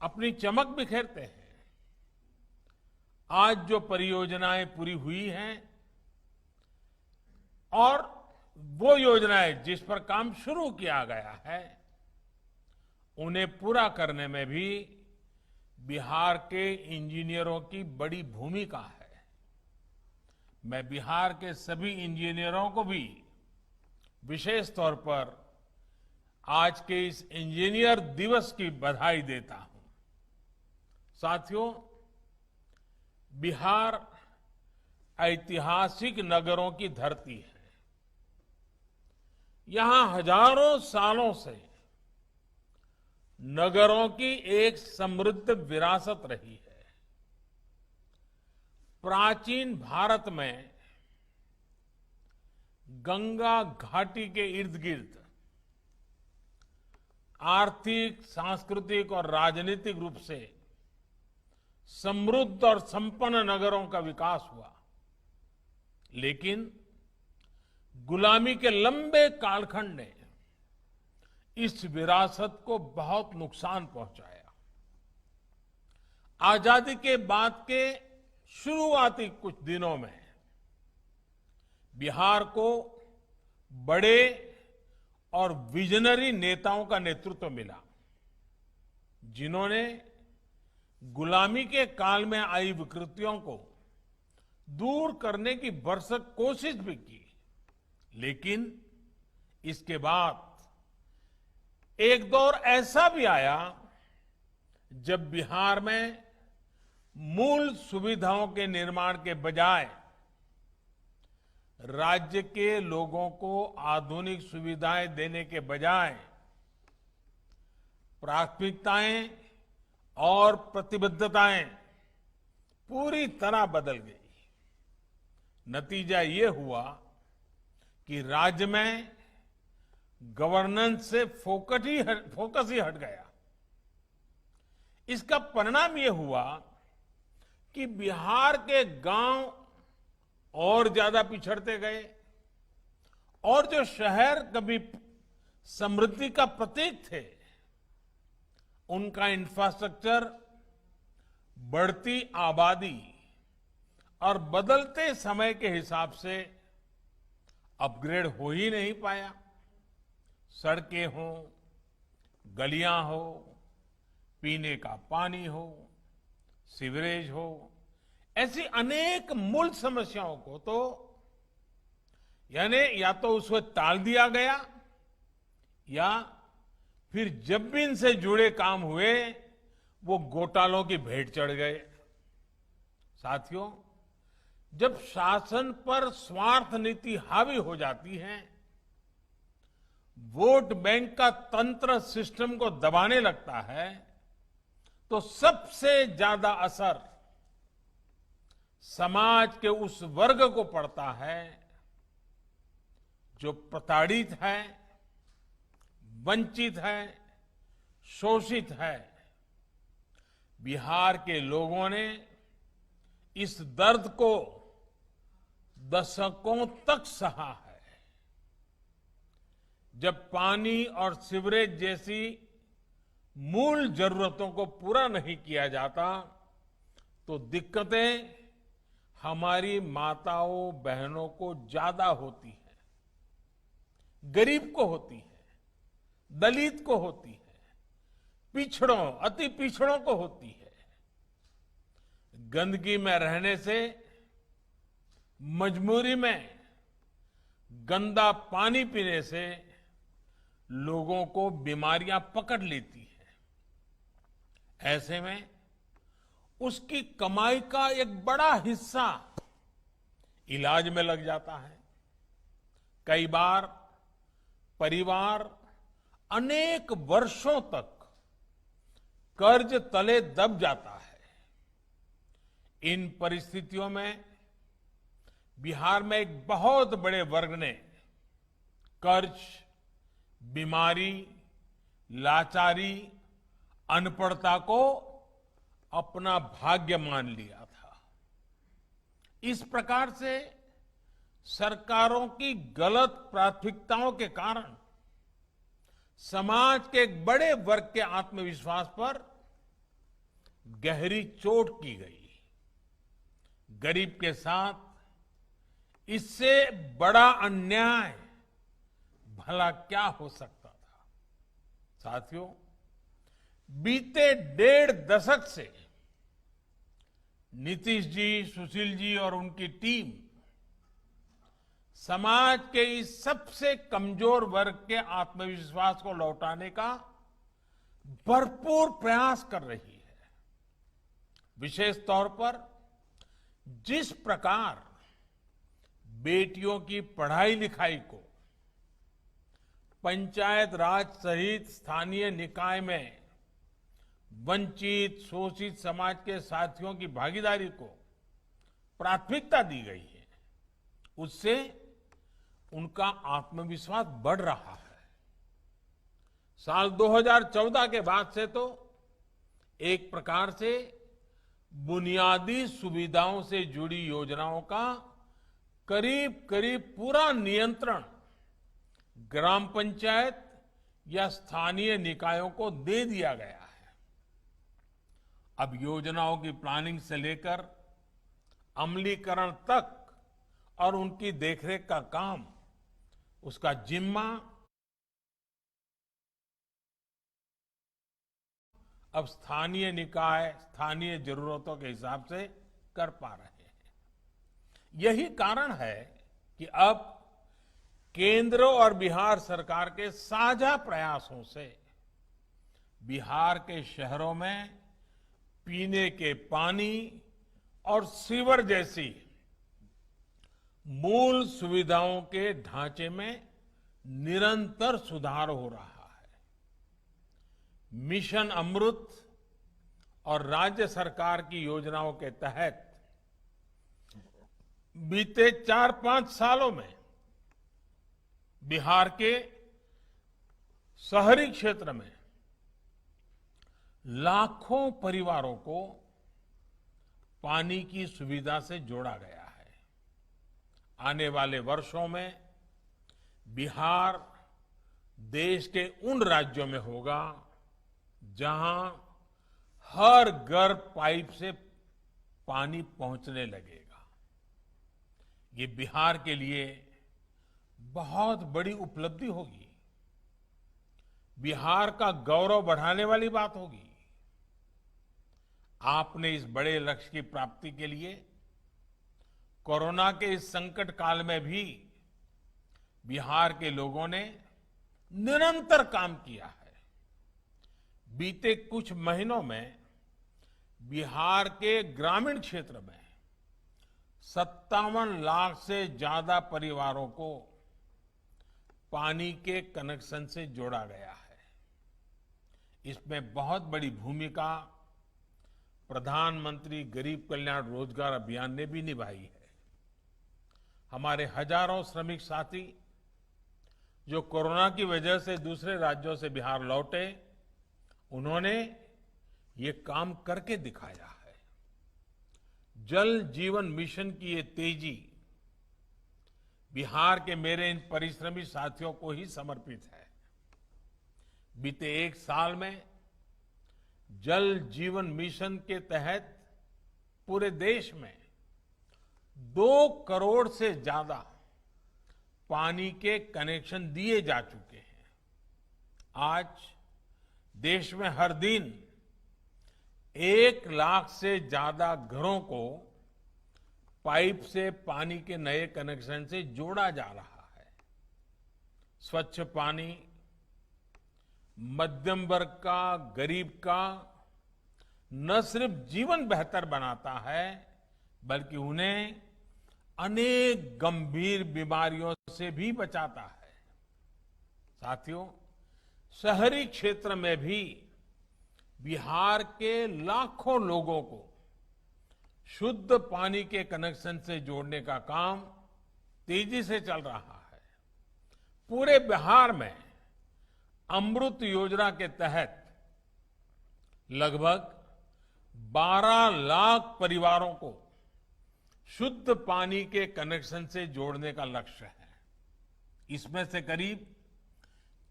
अपनी चमक बिखेरते हैं। आज जो परियोजनाएं पूरी हुई हैं और वो योजनाएं जिस पर काम शुरू किया गया है, उन्हें पूरा करने में भी बिहार के इंजीनियरों की बड़ी भूमिका है। मैं बिहार के सभी इंजीनियरों को भी विशेष तौर पर आज के इस इंजीनियर दिवस की बधाई देता हूं। साथियों, बिहार ऐतिहासिक नगरों की धरती है। यहां हजारों सालों से नगरों की एक समृद्ध विरासत रही है। प्राचीन भारत में गंगा घाटी के इर्द गिर्द आर्थिक, सांस्कृतिक और राजनीतिक रूप से समृद्ध और संपन्न नगरों का विकास हुआ। लेकिन गुलामी के लंबे कालखंड ने इस विरासत को बहुत नुकसान पहुंचाया। आजादी के बाद के शुरुआती कुछ दिनों में बिहार को बड़े और विजनरी नेताओं का नेतृत्व मिला, जिन्होंने गुलामी के काल में आई विकृतियों को दूर करने की भरसक कोशिश भी की। लेकिन इसके बाद एक दौर ऐसा भी आया जब बिहार में मूल सुविधाओं के निर्माण के बजाय राज्य के लोगों को आधुनिक सुविधाएं देने के बजाय प्राथमिकताएं और प्रतिबद्धताएं पूरी तरह बदल गई। नतीजा ये हुआ कि राज्य में गवर्नेंस से फोकस ही हट गया। इसका परिणाम ये हुआ कि बिहार के गांव और ज्यादा पिछड़ते गए और जो शहर कभी समृद्धि का प्रतीक थे, उनका इंफ्रास्ट्रक्चर बढ़ती आबादी और बदलते समय के हिसाब से अपग्रेड हो ही नहीं पाया। सड़कें हो, गलियां हो, पीने का पानी हो, सीवरेज हो, ऐसी अनेक मूल समस्याओं को तो यानी या तो उसको टाल दिया गया या फिर जब भी इनसे जुड़े काम हुए वो घोटालों की भेंट चढ़ गए। साथियों, जब शासन पर स्वार्थ नीति हावी हो जाती है, वोट बैंक का तंत्र सिस्टम को दबाने लगता है, तो सबसे ज्यादा असर समाज के उस वर्ग को पड़ता है जो प्रताड़ित है, वंचित है, शोषित है। बिहार के लोगों ने इस दर्द को दशकों तक सहा है। जब पानी और सीवरेज जैसी मूल जरूरतों को पूरा नहीं किया जाता तो दिक्कतें हमारी माताओं बहनों को ज्यादा होती है, गरीब को होती है, दलित को होती है, पिछड़ों, अति पिछड़ों को होती है। गंदगी में रहने से मजबूरी में गंदा पानी पीने से लोगों को बीमारियां पकड़ लेती है। ऐसे में उसकी कमाई का एक बड़ा हिस्सा इलाज में लग जाता है। कई बार परिवार अनेक वर्षों तक कर्ज तले दब जाता है। इन परिस्थितियों में बिहार में एक बहुत बड़े वर्ग ने कर्ज, बीमारी, लाचारी, अनपढ़ता को अपना भाग्य मान लिया था। इस प्रकार से सरकारों की गलत प्राथमिकताओं के कारण समाज के एक बड़े वर्ग के आत्मविश्वास पर गहरी चोट की गई। गरीब के साथ इससे बड़ा अन्याय भला क्या हो सकता था। साथियों, बीते 1.5 दशक से नीतीश जी, सुशील जी और उनकी टीम समाज के इस सबसे कमजोर वर्ग के आत्मविश्वास को लौटाने का भरपूर प्रयास कर रही है। विशेष तौर पर जिस प्रकार बेटियों की पढ़ाई लिखाई को पंचायत राज सहित स्थानीय निकाय में वंचित, शोषित समाज के साथियों की भागीदारी को प्राथमिकता दी गई है, उससे उनका आत्मविश्वास बढ़ रहा है। साल 2014 के बाद से तो एक प्रकार से बुनियादी सुविधाओं से जुड़ी योजनाओं का करीब करीब पूरा नियंत्रण ग्राम पंचायत या स्थानीय निकायों को दे दिया गया है। अब योजनाओं की प्लानिंग से लेकर अमलीकरण तक और उनकी देखरेख का काम, उसका जिम्मा अब स्थानीय निकाय स्थानीय जरूरतों के हिसाब से कर पा रहे हैं। यही कारण है कि अब केंद्र और बिहार सरकार के साझा प्रयासों से बिहार के शहरों में पीने के पानी और सीवर जैसी मूल सुविधाओं के ढांचे में निरंतर सुधार हो रहा है। मिशन अमृत और राज्य सरकार की योजनाओं के तहत बीते 4-5 सालों में बिहार के शहरी क्षेत्र में लाखों परिवारों को पानी की सुविधा से जोड़ा गया है। आने वाले वर्षों में बिहार देश के उन राज्यों में होगा जहां हर घर पाइप से पानी पहुंचने लगेगा। ये बिहार के लिए बहुत बड़ी उपलब्धि होगी, बिहार का गौरव बढ़ाने वाली बात होगी। आपने इस बड़े लक्ष्य की प्राप्ति के लिए कोरोना के इस संकट काल में भी बिहार के लोगों ने निरंतर काम किया है। बीते कुछ महीनों में बिहार के ग्रामीण क्षेत्र में 57 लाख से ज्यादा परिवारों को पानी के कनेक्शन से जोड़ा गया है। इसमें बहुत बड़ी भूमिका प्रधानमंत्री गरीब कल्याण रोजगार अभियान ने भी निभाई है। हमारे हजारों श्रमिक साथी जो कोरोना की वजह से दूसरे राज्यों से बिहार लौटे, उन्होंने ये काम करके दिखाया है। जल जीवन मिशन की ये तेजी बिहार के मेरे इन परिश्रमी साथियों को ही समर्पित है। बीते एक साल में जल जीवन मिशन के तहत पूरे देश में 2 करोड़ से ज्यादा पानी के कनेक्शन दिए जा चुके हैं। आज देश में हर दिन 1 लाख से ज्यादा घरों को पाइप से पानी के नए कनेक्शन से जोड़ा जा रहा है। स्वच्छ पानी मध्यम वर्ग का, गरीब का न सिर्फ जीवन बेहतर बनाता है, बल्कि उन्हें अनेक गंभीर बीमारियों से भी बचाता है। साथियों, शहरी क्षेत्र में भी बिहार के लाखों लोगों को शुद्ध पानी के कनेक्शन से जोड़ने का काम तेजी से चल रहा है। पूरे बिहार में अमृत योजना के तहत लगभग 12 लाख परिवारों को शुद्ध पानी के कनेक्शन से जोड़ने का लक्ष्य है। इसमें से करीब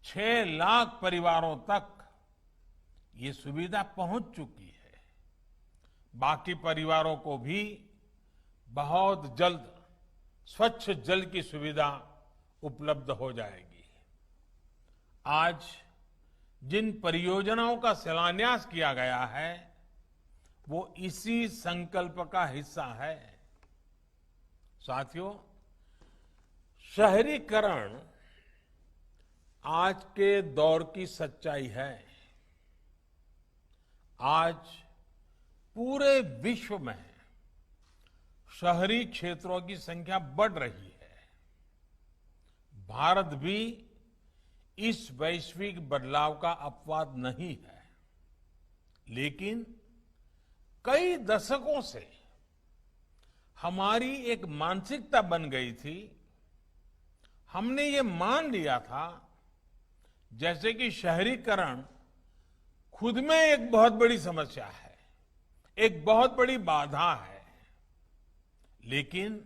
6 लाख परिवारों तक ये सुविधा पहुंच चुकी है। बाकी परिवारों को भी बहुत जल्द स्वच्छ जल की सुविधा उपलब्ध हो जाएगी। आज जिन परियोजनाओं का शिलान्यास किया गया है, वो इसी संकल्प का हिस्सा है। साथियों, शहरीकरण आज के दौर की सच्चाई है। आज पूरे विश्व में शहरी क्षेत्रों की संख्या बढ़ रही है। भारत भी इस वैश्विक बदलाव का अपवाद नहीं है, लेकिन कई दशकों से हमारी एक मानसिकता बन गई थी। हमने ये मान लिया था जैसे कि शहरीकरण खुद में एक बहुत बड़ी समस्या है, एक बहुत बड़ी बाधा है। लेकिन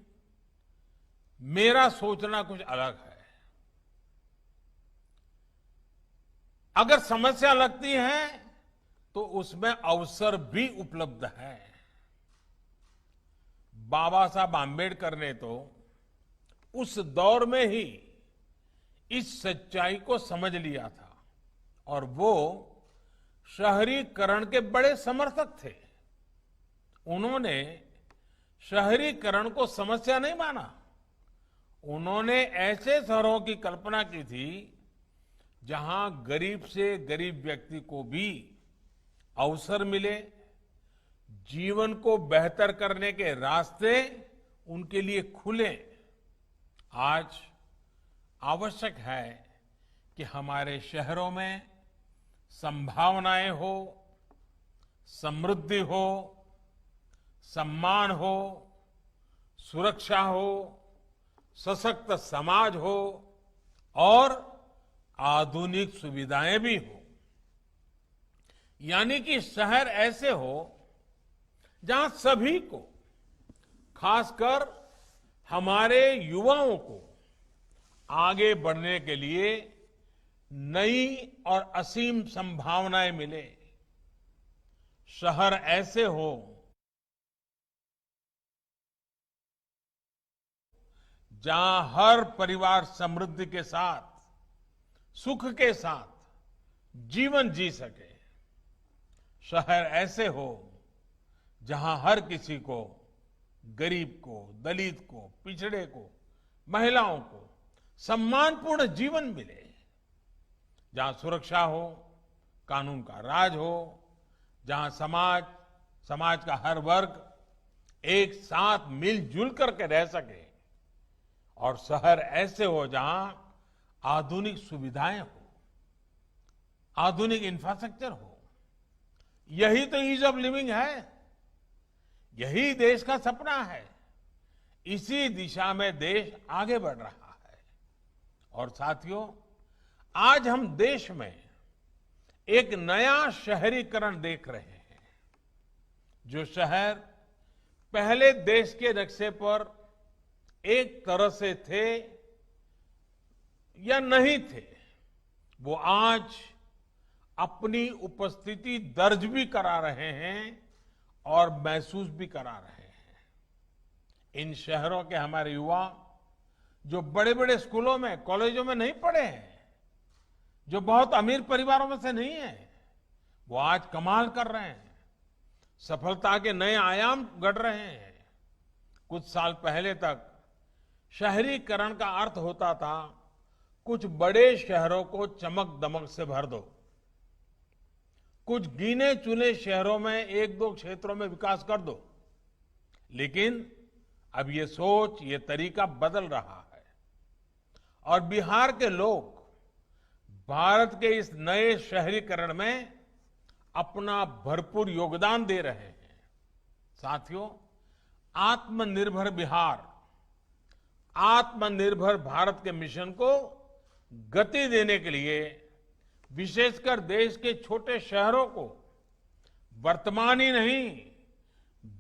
मेरा सोचना कुछ अलग है। अगर समस्या लगती है तो उसमें अवसर भी उपलब्ध है। बाबा साहब आंबेडकर ने तो उस दौर में ही इस सच्चाई को समझ लिया था और वो शहरीकरण के बड़े समर्थक थे। उन्होंने शहरीकरण को समस्या नहीं माना। उन्होंने ऐसे शहरों की कल्पना की थी जहां गरीब से गरीब व्यक्ति को भी अवसर मिले, जीवन को बेहतर करने के रास्ते उनके लिए खुले। आज आवश्यक है कि हमारे शहरों में संभावनाएं हो, समृद्धि हो, सम्मान हो, सुरक्षा हो, सशक्त समाज हो और आधुनिक सुविधाएं भी हो। यानी कि शहर ऐसे हो जहां सभी को, खासकर हमारे युवाओं को आगे बढ़ने के लिए नई और असीम संभावनाएं मिले। शहर ऐसे हो जहां हर परिवार समृद्धि के साथ, सुख के साथ जीवन जी सके। शहर ऐसे हो जहां हर किसी को, गरीब को, दलित को, पिछड़े को, महिलाओं को सम्मानपूर्ण जीवन मिले। जहां सुरक्षा हो, कानून का राज हो, जहां समाज का हर वर्ग एक साथ मिलजुल करके रह सके। और शहर ऐसे हो जहां आधुनिक सुविधाएं हो, आधुनिक इंफ्रास्ट्रक्चर हो। यही तो ईज ऑफ लिविंग है, यही देश का सपना है। इसी दिशा में देश आगे बढ़ रहा है। और साथियों, आज हम देश में एक नया शहरीकरण देख रहे हैं। जो शहर पहले देश के नक्शे पर एक तरह से थे या नहीं थे, वो आज अपनी उपस्थिति दर्ज भी करा रहे हैं और महसूस भी करा रहे हैं। इन शहरों के हमारे युवा जो बड़े बड़े स्कूलों में, कॉलेजों में नहीं पढ़े हैं, जो बहुत अमीर परिवारों में से नहीं है, वो आज कमाल कर रहे हैं, सफलता के नए आयाम गढ़ रहे हैं। कुछ साल पहले तक शहरीकरण का अर्थ होता था कुछ बड़े शहरों को चमक दमक से भर दो, कुछ गिने चुने शहरों में एक दो क्षेत्रों में विकास कर दो। लेकिन अब ये सोच, ये तरीका बदल रहा है और बिहार के लोग भारत के इस नए शहरीकरण में अपना भरपूर योगदान दे रहे हैं। साथियों, आत्मनिर्भर बिहार, आत्मनिर्भर भारत के मिशन को गति देने के लिए विशेषकर देश के छोटे शहरों को वर्तमान ही नहीं,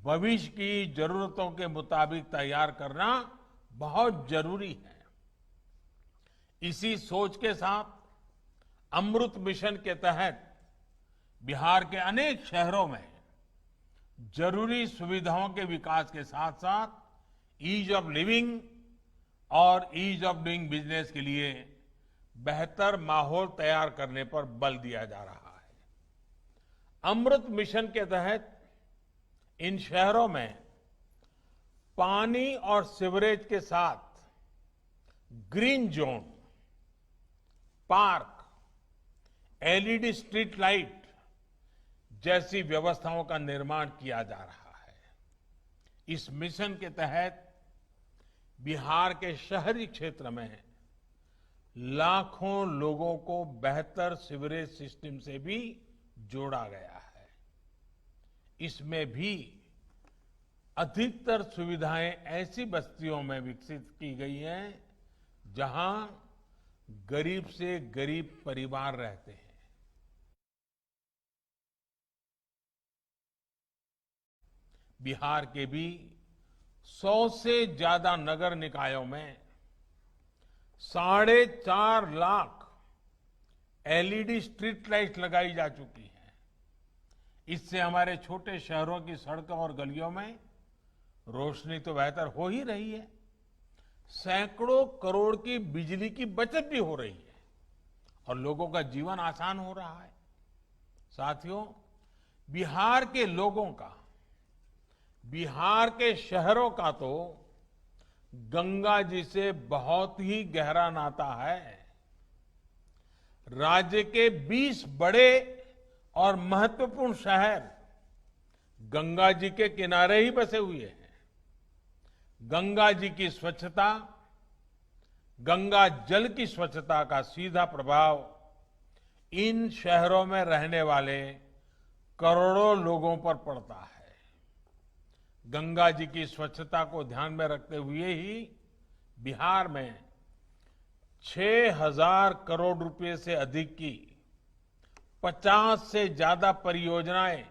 भविष्य की जरूरतों के मुताबिक तैयार करना बहुत जरूरी है। इसी सोच के साथ अमृत मिशन के तहत बिहार के अनेक शहरों में जरूरी सुविधाओं के विकास के साथ साथ ईज ऑफ लिविंग और ईज ऑफ डूइंग बिजनेस के लिए बेहतर माहौल तैयार करने पर बल दिया जा रहा है। अमृत मिशन के तहत इन शहरों में पानी और सीवरेज के साथ green zone, park, LED street light जैसी व्यवस्थाओं का निर्माण किया जा रहा है। इस मिशन के तहत बिहार के शहरी क्षेत्र में लाखों लोगों को बेहतर सीवरेज सिस्टम से भी जोड़ा गया है। इसमें भी अधिकतर सुविधाएं ऐसी बस्तियों में विकसित की गई हैं जहां गरीब से गरीब परिवार रहते हैं। बिहार के भी 100 से ज्यादा नगर निकायों में 4.5 लाख एलईडी स्ट्रीट लाइट लगाई जा चुकी है। इससे हमारे छोटे शहरों की सड़कों और गलियों में रोशनी तो बेहतर हो ही रही है, सैकड़ों करोड़ की बिजली की बचत भी हो रही है और लोगों का जीवन आसान हो रहा है। साथियों, बिहार के लोगों का, बिहार के शहरों का तो गंगा जी से बहुत ही गहरा नाता है। राज्य के 20 बड़े और महत्वपूर्ण शहर गंगा जी के किनारे ही बसे हुए हैं। गंगा जी की स्वच्छता, गंगा जल की स्वच्छता का सीधा प्रभाव इन शहरों में रहने वाले करोड़ों लोगों पर पड़ता है। गंगा जी की स्वच्छता को ध्यान में रखते हुए ही बिहार में 6,000 करोड़ रुपए से अधिक की 50 से ज्यादा परियोजनाएं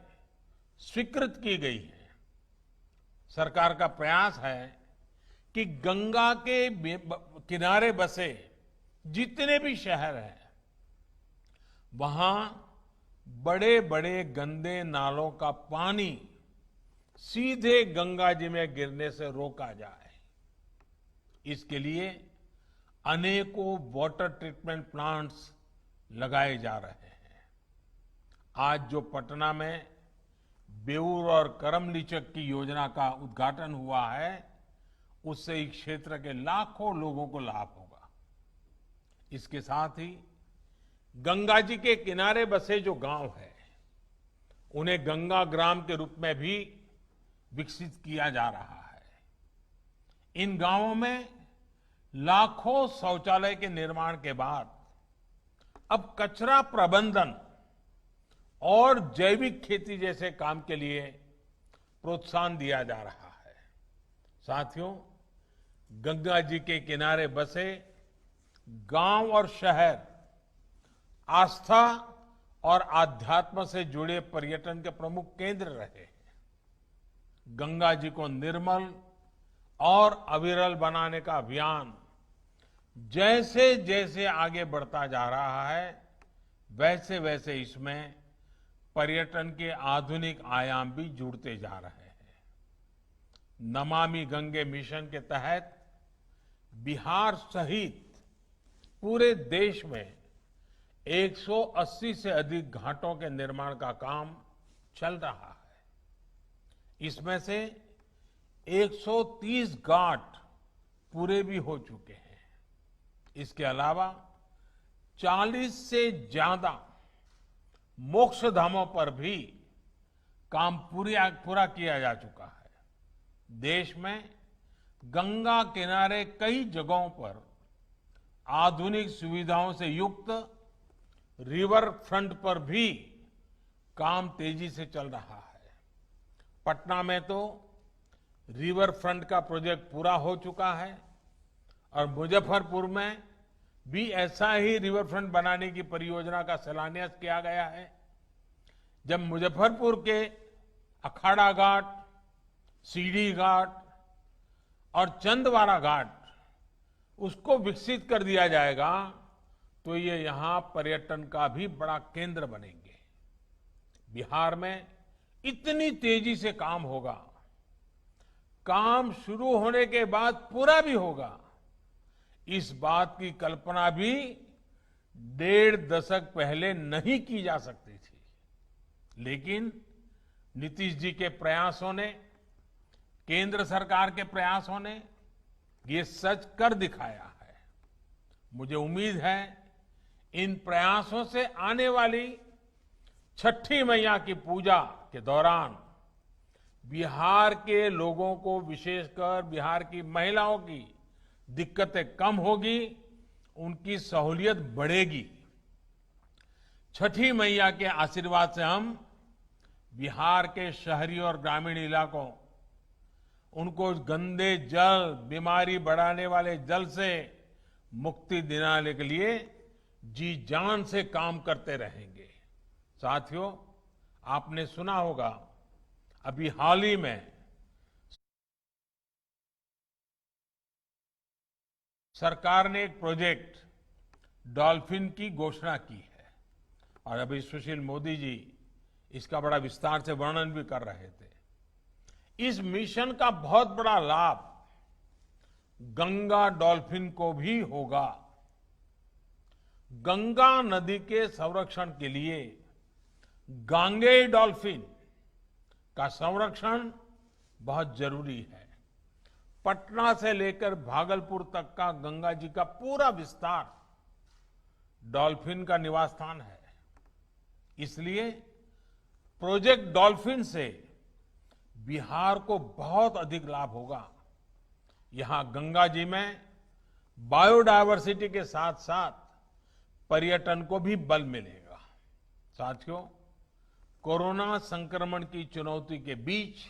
स्वीकृत की गई हैं। सरकार का प्रयास है कि गंगा के किनारे बसे जितने भी शहर हैं वहां बड़े बड़े गंदे नालों का पानी सीधे गंगा जी में गिरने से रोका जाए। इसके लिए अनेकों वाटर ट्रीटमेंट प्लांट्स लगाए जा रहे हैं। आज जो पटना में बेऊर और करमलीचक की योजना का उद्घाटन हुआ है, उससे इस क्षेत्र के लाखों लोगों को लाभ होगा। इसके साथ ही गंगा जी के किनारे बसे जो गांव हैं, उन्हें गंगा ग्राम के रूप में भी विकसित किया जा रहा है। इन गांवों में लाखों शौचालय के निर्माण के बाद अब कचरा प्रबंधन और जैविक खेती जैसे काम के लिए प्रोत्साहन दिया जा रहा है। साथियों, गंगा जी के किनारे बसे गांव और शहर आस्था और आध्यात्म से जुड़े पर्यटन के प्रमुख केंद्र रहे हैं। गंगा जी को निर्मल और अविरल बनाने का अभियान जैसे जैसे आगे बढ़ता जा रहा है, वैसे वैसे इसमें पर्यटन के आधुनिक आयाम भी जुड़ते जा रहे हैं। नमामि गंगे मिशन के तहत बिहार सहित पूरे देश में 180 से अधिक घाटों के निर्माण का काम चल रहा है। इसमें से 130 घाट पूरे भी हो चुके हैं। इसके अलावा 40 से ज्यादा मोक्ष धामों पर भी काम पूरा किया जा चुका है। देश में गंगा किनारे कई जगहों पर आधुनिक सुविधाओं से युक्त रिवर फ्रंट पर भी काम तेजी से चल रहा है। पटना में तो रिवर फ्रंट का प्रोजेक्ट पूरा हो चुका है और मुजफ्फरपुर में भी ऐसा ही रिवर फ्रंट बनाने की परियोजना का शिलान्यास किया गया है। जब मुजफ्फरपुर के अखाड़ा घाट, सीढ़ी घाट और चंदवारा घाट उसको विकसित कर दिया जाएगा तो ये यहां पर्यटन का भी बड़ा केंद्र बनेंगे। बिहार में इतनी तेजी से काम होगा, काम शुरू होने के बाद पूरा भी होगा, इस बात की कल्पना भी 1.5 दशक पहले नहीं की जा सकती थी। लेकिन नीतीश जी के प्रयासों ने, केंद्र सरकार के प्रयासों ने ये सच कर दिखाया है। मुझे उम्मीद है इन प्रयासों से आने वाली छठी मैया की पूजा के दौरान बिहार के लोगों को, विशेषकर बिहार की महिलाओं की दिक्कतें कम होगी, उनकी सहूलियत बढ़ेगी। छठी मैया के आशीर्वाद से हम बिहार के शहरी और ग्रामीण इलाकों, उनको गंदे जल, बीमारी बढ़ाने वाले जल से मुक्ति दिलाने के लिए जी जान से काम करते रहेंगे। साथियों, आपने सुना होगा अभी हाल ही में सरकार ने एक प्रोजेक्ट डॉल्फिन की घोषणा की है और अभी सुशील मोदी जी इसका बड़ा विस्तार से वर्णन भी कर रहे थे। इस मिशन का बहुत बड़ा लाभ गंगा डॉल्फिन को भी होगा। गंगा नदी के संरक्षण के लिए गांगेय डॉल्फिन का संरक्षण बहुत जरूरी है। पटना से लेकर भागलपुर तक का गंगा जी का पूरा विस्तार डॉल्फिन का निवास स्थान है। इसलिए प्रोजेक्ट डॉल्फिन से बिहार को बहुत अधिक लाभ होगा। यहां गंगा जी में बायोडायवर्सिटी के साथ साथ पर्यटन को भी बल मिलेगा। साथियों, कोरोना संक्रमण की चुनौती के बीच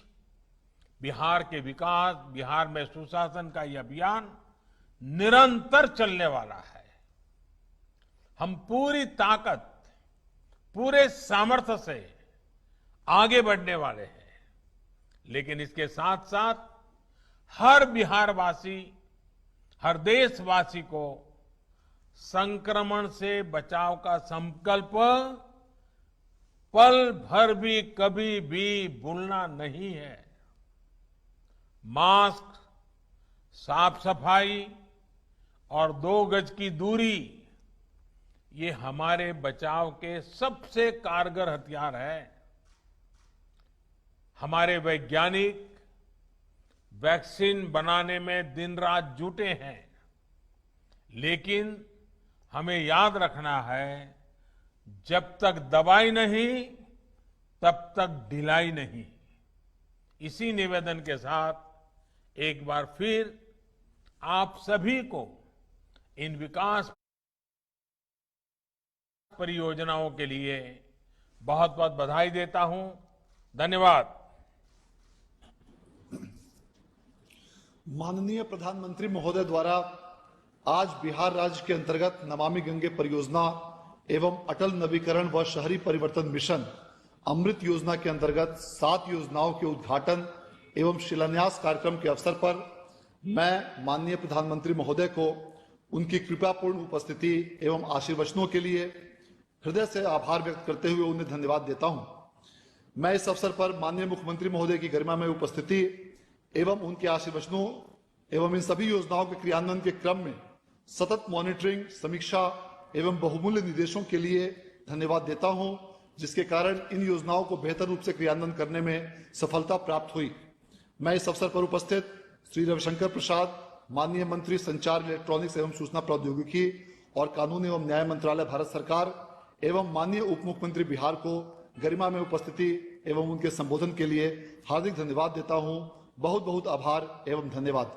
बिहार के विकास, बिहार में सुशासन का यह अभियान निरंतर चलने वाला है। हम पूरी ताकत पूरे सामर्थ्य से आगे बढ़ने वाले हैं। लेकिन इसके साथ साथ हर बिहारवासी, हर देशवासी को संक्रमण से बचाव का संकल्प पल भर भी कभी भी भूलना नहीं है। मास्क, साफ सफाई और 2 गज की दूरी, ये हमारे बचाव के सबसे कारगर हथियार है। हमारे वैज्ञानिक वैक्सीन बनाने में दिन रात जुटे हैं, लेकिन हमें याद रखना है, जब तक दवाई नहीं तब तक ढिलाई नहीं। इसी निवेदन के साथ एक बार फिर आप सभी को इन विकास परियोजनाओं के लिए बहुत बहुत बधाई देता हूं। धन्यवाद। माननीय प्रधानमंत्री महोदय द्वारा आज बिहार राज्य के अंतर्गत नमामि गंगे परियोजना एवं अटल नवीकरण व शहरी परिवर्तन मिशन अमृत योजना के अंतर्गत 7 योजनाओं के उद्घाटन एवं शिलान्यास कार्यक्रम के अवसर पर मैं माननीय प्रधानमंत्री महोदय को उनकी कृपापूर्ण उपस्थिति एवं आशीर्वचनों के लिए हृदय से आभार व्यक्त करते हुए उन्हें धन्यवाद देता हूं। मैं इस अवसर पर माननीय मुख्यमंत्री महोदय की गरिमा में उपस्थिति एवं उनके आशीर्वचनों एवं इन सभी योजनाओं के क्रियान्वयन के क्रम में सतत मॉनिटरिंग, समीक्षा एवं बहुमूल्य निर्देशों के लिए धन्यवाद देता हूं, जिसके कारण इन योजनाओं को बेहतर रूप से क्रियान्वयन करने में सफलता प्राप्त हुई। मैं इस अवसर पर उपस्थित श्री रविशंकर प्रसाद, माननीय मंत्री संचार, इलेक्ट्रॉनिक्स एवं सूचना प्रौद्योगिकी और कानून एवं न्याय मंत्रालय भारत सरकार एवं माननीय उप मुख्यमंत्री बिहार को गरिमा में उपस्थिति एवं उनके संबोधन के लिए हार्दिक धन्यवाद देता हूं। बहुत बहुत आभार एवं धन्यवाद।